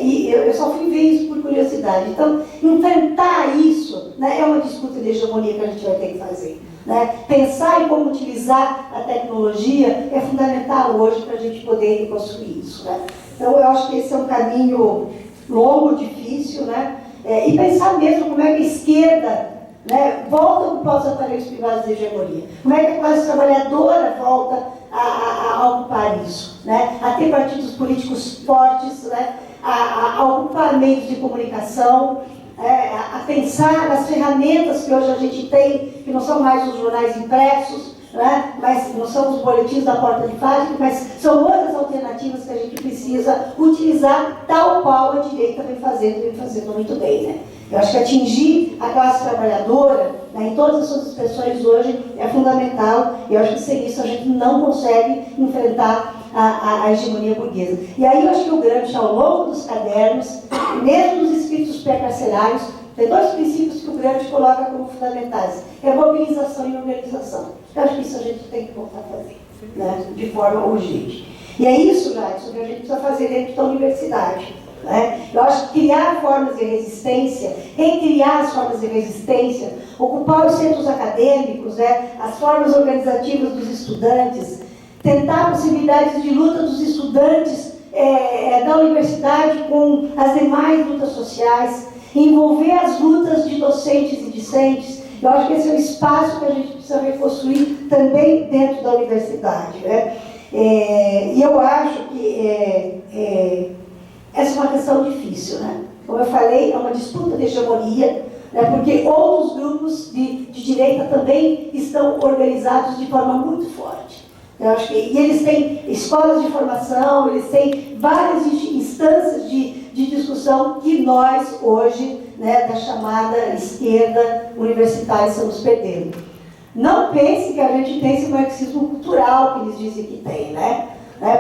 E eu só fui ver isso por curiosidade. Então, enfrentar isso, né, é uma disputa de hegemonia que a gente vai ter que fazer. Né? Pensar em como utilizar a tecnologia é fundamental hoje para a gente poder construir isso. Né? Então, eu acho que esse é um caminho longo, difícil, né? E pensar mesmo como é que a esquerda, né, volta a ocupar os aparelhos privados de hegemonia. Como é que a classe trabalhadora volta a ocupar isso, né? A ter partidos políticos fortes, né? A ocupar meios de comunicação, a pensar nas ferramentas que hoje a gente tem, que não são mais os jornais impressos, né? Mas não são os boletins da porta de fábrica, mas são outras alternativas que a gente precisa utilizar, tal qual a direita vem fazendo muito bem. Né? Eu acho que atingir a classe trabalhadora, né, em todas as suas expressões hoje, é fundamental, e eu acho que sem isso a gente não consegue enfrentar a hegemonia burguesa. E aí eu acho que o Gramsci, ao longo dos cadernos, mesmo nos escritos pré-carcerários, tem 2 princípios que o Gramsci coloca como fundamentais: é mobilização e organização. Eu acho que isso a gente tem que voltar a fazer, né, de forma urgente. E é isso, Jadson, que a gente precisa fazer dentro da universidade. Né? Eu acho que criar formas de resistência, recriar as formas de resistência, ocupar os centros acadêmicos, né, as formas organizativas dos estudantes, tentar possibilidades de luta dos estudantes da universidade com as demais lutas sociais, envolver as lutas de docentes e discentes. Eu acho que esse é um espaço que a gente precisa reconstruir também dentro da universidade. Né? E eu acho que essa é uma questão difícil. Né? Como eu falei, é uma disputa de hegemonia, né? Porque outros grupos de direita também estão organizados de forma muito forte. Eu acho e eles têm escolas de formação, eles têm várias instâncias de discussão que nós, hoje, né, da chamada esquerda universitária, estamos perdendo. Não pense que a gente tem esse marxismo cultural que eles dizem que tem. Né?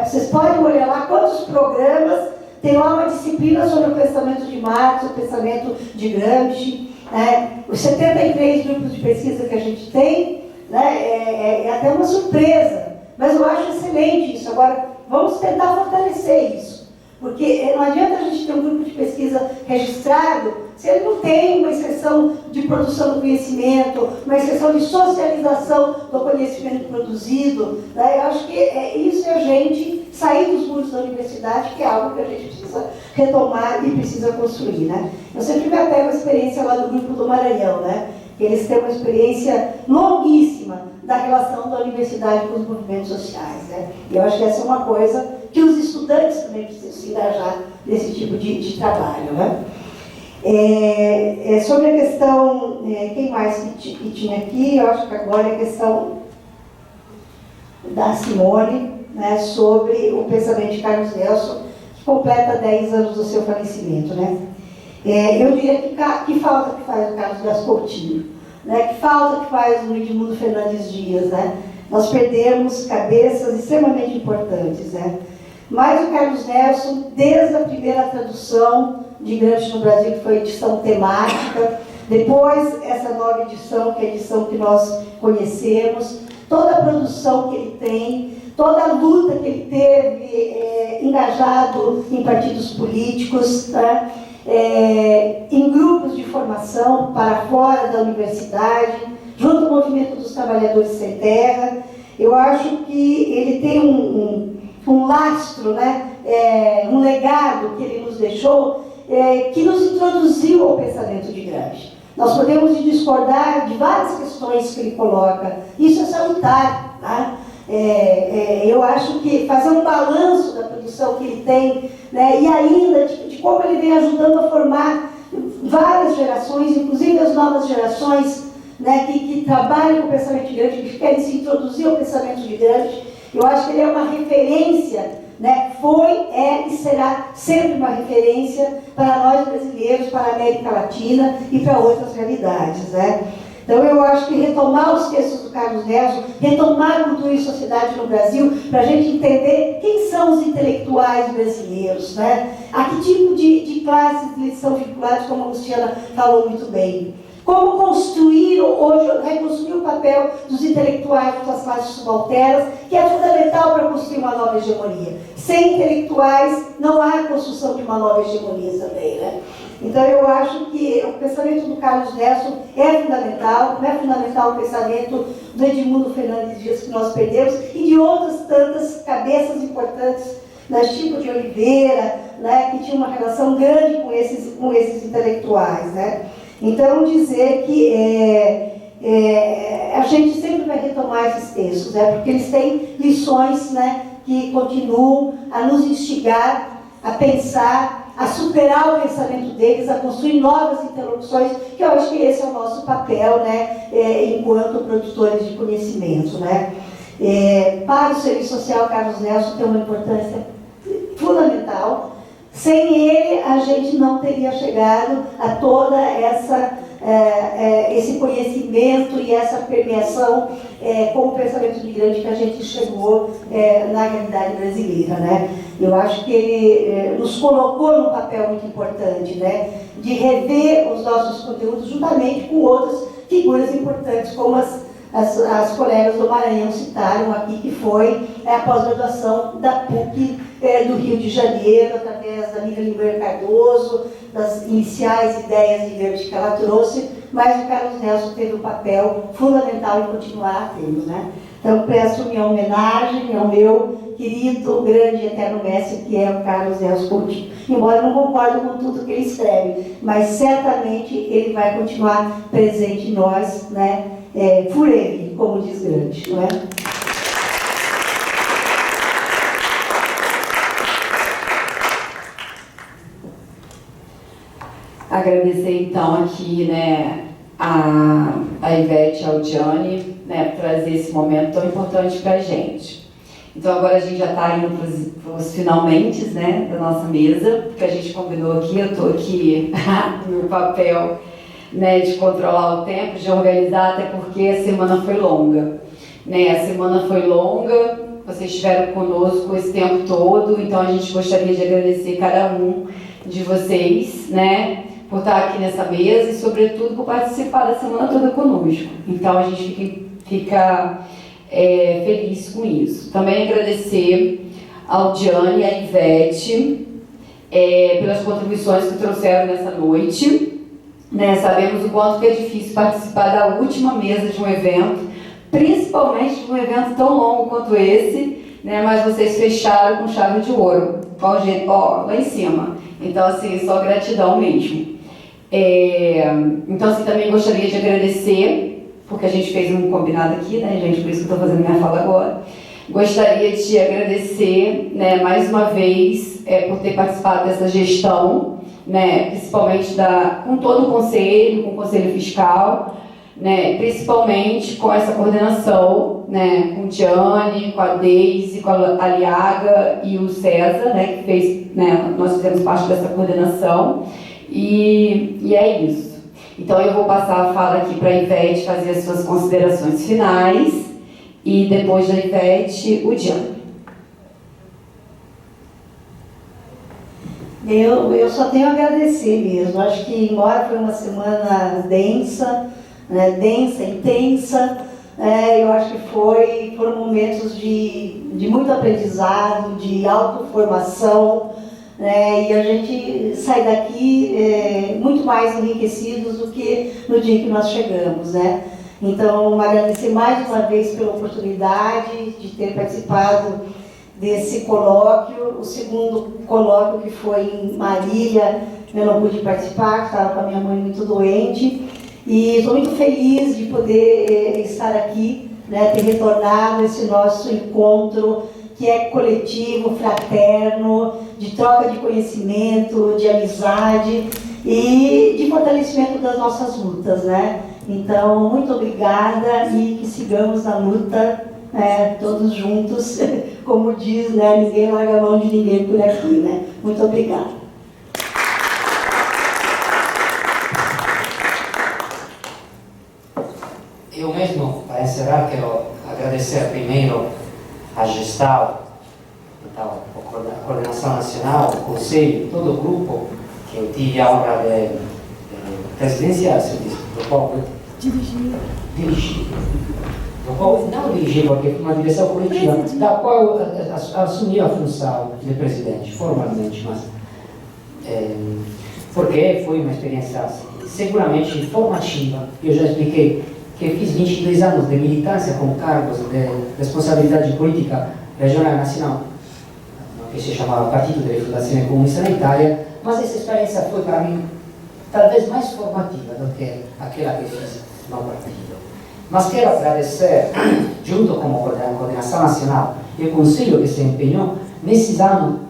Vocês podem olhar lá quantos programas tem lá uma disciplina sobre o pensamento de Marx, o pensamento de Gramsci. Né? Os 73 grupos de pesquisa que a gente tem, né, é até uma surpresa. Mas eu acho excelente isso. Agora, vamos tentar fortalecer isso. Porque não adianta a gente ter um grupo de pesquisa registrado se ele não tem uma inserção de produção do conhecimento, uma inserção de socialização do conhecimento produzido. Né? Eu acho que isso é a gente sair dos muros da universidade, que é algo que a gente precisa retomar e precisa construir. Né? Eu sempre me apego à experiência lá do Grupo do Maranhão, né? Eles têm uma experiência longuíssima da relação da universidade com os movimentos sociais. Né? E eu acho que essa é uma coisa que os estudantes também precisam se engajar nesse tipo de trabalho. Né? Sobre a questão, quem mais que tinha aqui, eu acho que agora é a questão da Simone, né, sobre o pensamento de Carlos Nelson, que completa 10 anos do seu falecimento, né? Eu diria que falta que faz o Carlos Nelson Coutinho, né? Que falta que faz o Edmundo Fernandes Dias, né? Nós perdemos cabeças extremamente importantes, né? Mas o Carlos Nelson, desde a primeira tradução de Gramsci no Brasil, que foi edição temática, depois essa nova edição, que é a edição que nós conhecemos, toda a produção que ele tem, toda a luta que ele teve engajado em partidos políticos, tá? Em grupos de formação para fora da universidade, junto ao movimento dos trabalhadores sem terra. Eu acho que ele tem um lastro, né? Um legado que ele nos deixou, que nos introduziu ao pensamento de Gramsci. Nós podemos discordar de várias questões que ele coloca, isso é salutar, tá? Eu acho que fazer um balanço da produção que ele tem, né, e ainda de como ele vem ajudando a formar várias gerações, inclusive as novas gerações, né, que trabalham com o pensamento de Gramsci, que querem se introduzir ao pensamento de Gramsci. Eu acho que ele é uma referência, né, foi, e será sempre uma referência para nós brasileiros, para a América Latina e para outras realidades, né? Então, eu acho que retomar os textos do Carlos Nelson, retomar a cultura e sociedade no Brasil, para a gente entender quem são os intelectuais brasileiros, né? A que tipo de classes eles são vinculados, como a Luciana falou muito bem. Como construir hoje, reconstruir o papel dos intelectuais das classes subalternas, que é fundamental para construir uma nova hegemonia. Sem intelectuais, não há construção de uma nova hegemonia também, né? Então, eu acho que o pensamento do Carlos Nelson é fundamental, como é fundamental o pensamento do Edmundo Fernandes Dias, que nós perdemos, e de outras tantas cabeças importantes, né, Chico de Oliveira, né, que tinha uma relação grande com esses intelectuais, né? Então, dizer que a gente sempre vai retomar esses textos, né, porque eles têm lições, né, que continuam a nos instigar a pensar, a superar o pensamento deles, a construir novas interlocuções, que eu acho que esse é o nosso papel, né, enquanto produtores de conhecimento, né. Para o serviço social, Carlos Nelson tem uma importância fundamental. Sem ele, a gente não teria chegado a toda esse conhecimento e essa permeação com o pensamento de Gramsci que a gente chegou na realidade brasileira, né? Eu acho que ele nos colocou num papel muito importante, né? De rever os nossos conteúdos juntamente com outras figuras importantes, como as colegas do Maranhão citaram aqui, que foi a pós-graduação da PUC do Rio de Janeiro, através da Miriam Limoeiro Cardoso, das iniciais ideias de Gramsci que ela trouxe, mas o Carlos Nelson teve um papel fundamental em continuar tendo, né? Então, presto minha homenagem ao meu querido, grande e eterno mestre, que é o Carlos Nelson Coutinho. Embora eu não concorde com tudo que ele escreve, mas certamente ele vai continuar presente em nós, né? Por ele, como diz Gramsci, não é? Agradecer então aqui, né, a Ivete e ao Gianni, né, por trazer esse momento tão importante para a gente. Então agora a gente já está indo para os finalmente, né, da nossa mesa, porque a gente combinou aqui, eu estou aqui no meu papel, né, de controlar o tempo, de organizar, até porque a semana foi longa, né? A semana foi longa, vocês estiveram conosco esse tempo todo, então a gente gostaria de agradecer cada um de vocês, né, por estar aqui nessa mesa e, sobretudo, por participar da semana toda conosco. Então a gente fica feliz com isso. Também agradecer ao Gianni e à Ivete pelas contribuições que trouxeram nessa noite. Né, sabemos o quanto que é difícil participar da última mesa de um evento, principalmente de um evento tão longo quanto esse, né, mas vocês fecharam com chave de ouro, lá em cima. Então, assim, só gratidão mesmo. Então, assim, também gostaria de agradecer, porque a gente fez um combinado aqui, né, gente, por isso que eu estou fazendo minha fala agora. Gostaria de agradecer, né, mais uma vez, por ter participado dessa gestão, né, principalmente com todo o conselho, com o conselho fiscal, né, principalmente com essa coordenação, né, com o Gianni, com a Deise, com a Aliaga e o César, né, que fez, né, nós fizemos parte dessa coordenação, e é isso. Então eu vou passar a fala aqui para a Ivete fazer as suas considerações finais, e depois da Ivete, o Gianni. Eu só tenho a agradecer mesmo. Acho que, embora foi uma semana densa, né, intensa, eu acho que foram momentos de muito aprendizado, de autoformação, e a gente sai daqui muito mais enriquecidos do que no dia que nós chegamos, né? Então, agradecer mais uma vez pela oportunidade de ter participado desse colóquio. O segundo colóquio, que foi em Marília, eu não pude participar, estava com a minha mãe muito doente, e estou muito feliz de poder estar aqui, né, ter retornado esse nosso encontro, que é coletivo, fraterno, de troca de conhecimento, de amizade e de fortalecimento das nossas lutas, né? Então, muito obrigada, e que sigamos na luta, todos juntos, como diz, né, ninguém larga a mão de ninguém por aqui, né? Muito obrigada. Eu mesmo, para encerrar, quero agradecer primeiro a Gestal, então, a Coordenação Nacional, o Conselho, todo o grupo que eu tive a honra de presidenciar, se eu disse, do qual dirigir. Do qual não dirigi, porque foi uma direção coletiva, da qual eu assumi a função de presidente, formalmente, mas porque foi uma experiência seguramente formativa. Eu já expliquei que eu fiz 22 anos de militância com cargos de responsabilidade política regional e nacional, que se chamava Partido de Rifondazione Comunista na Itália, mas essa experiência foi para mim talvez mais formativa do que aquela que fiz no partido. Mas quero agradecer, junto com a Coordenação Nacional e o Conselho que se empenhou nesses anos,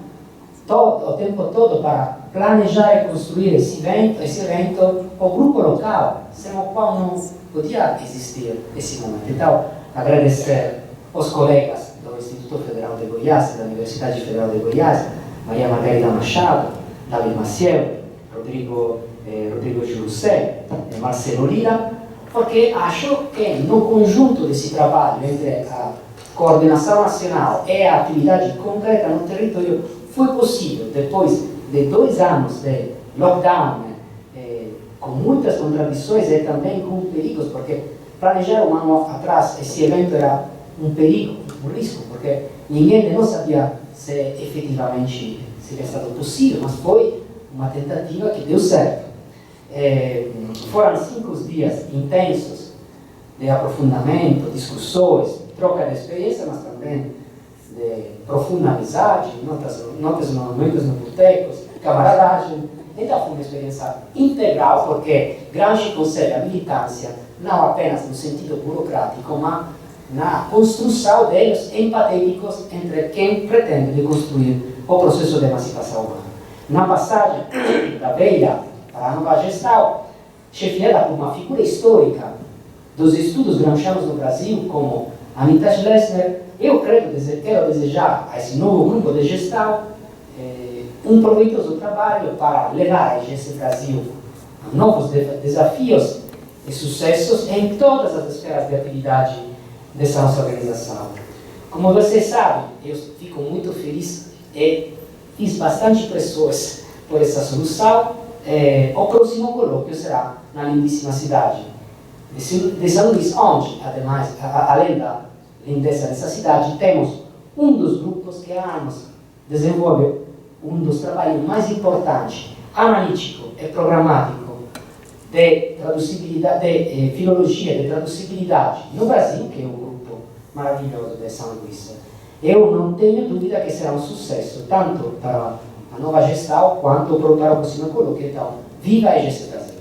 o tempo todo, para planejar e construir esse evento, o grupo local, sem o qual não podia existir esse momento. Então, agradecer aos colegas do Instituto Federal de Goiás, da Universidade Federal de Goiás, Maria Margarida Machado, David Maciel, Rodrigo Giussé, Marcelo Lira, porque acho que no conjunto desse trabalho entre a coordenação nacional e a atividade concreta no território, foi possível, depois de 2 anos de lockdown, com muitas contradições e também com perigos, porque planejar um ano atrás esse evento era um perigo, um risco, porque ninguém de nós sabia se efetivamente seria estado possível, mas foi uma tentativa que deu certo. Foram 5 dias intensos de aprofundamento, discussões, troca de experiência, mas também de profunda amizade, noites no botecos, camaradagem. Então foi uma experiência integral, porque Gramsci concebe a militância não apenas no sentido burocrático, mas na construção de elos empatéticos entre quem pretende construir o processo de emancipação humana. Na passagem da velha para a nova gestão, chefiada por uma figura histórica dos estudos gramscianos no Brasil, como Anita Schlesinger, eu quero desejar a esse novo grupo de gestão um proveitoso trabalho para levar a EGS Brasil a novos desafios e sucessos em todas as esferas de atividade dessa nossa organização. Como vocês sabem, eu fico muito feliz e fiz bastante pressões por essa solução. O próximo colóquio será na lindíssima cidade de São Luís, onde, ademais, além da lindeza dessa cidade, temos um dos grupos que há anos desenvolve um dos trabalhos mais importantes, analítico e programático, de traduzibilidade, de filologia, de traduzibilidade no Brasil, que é um grupo maravilhoso de São Luís. Eu não tenho dúvida que será um sucesso, tanto para a nova gestão quanto para o próximo colóquio. Então, viva a EGS Brasil!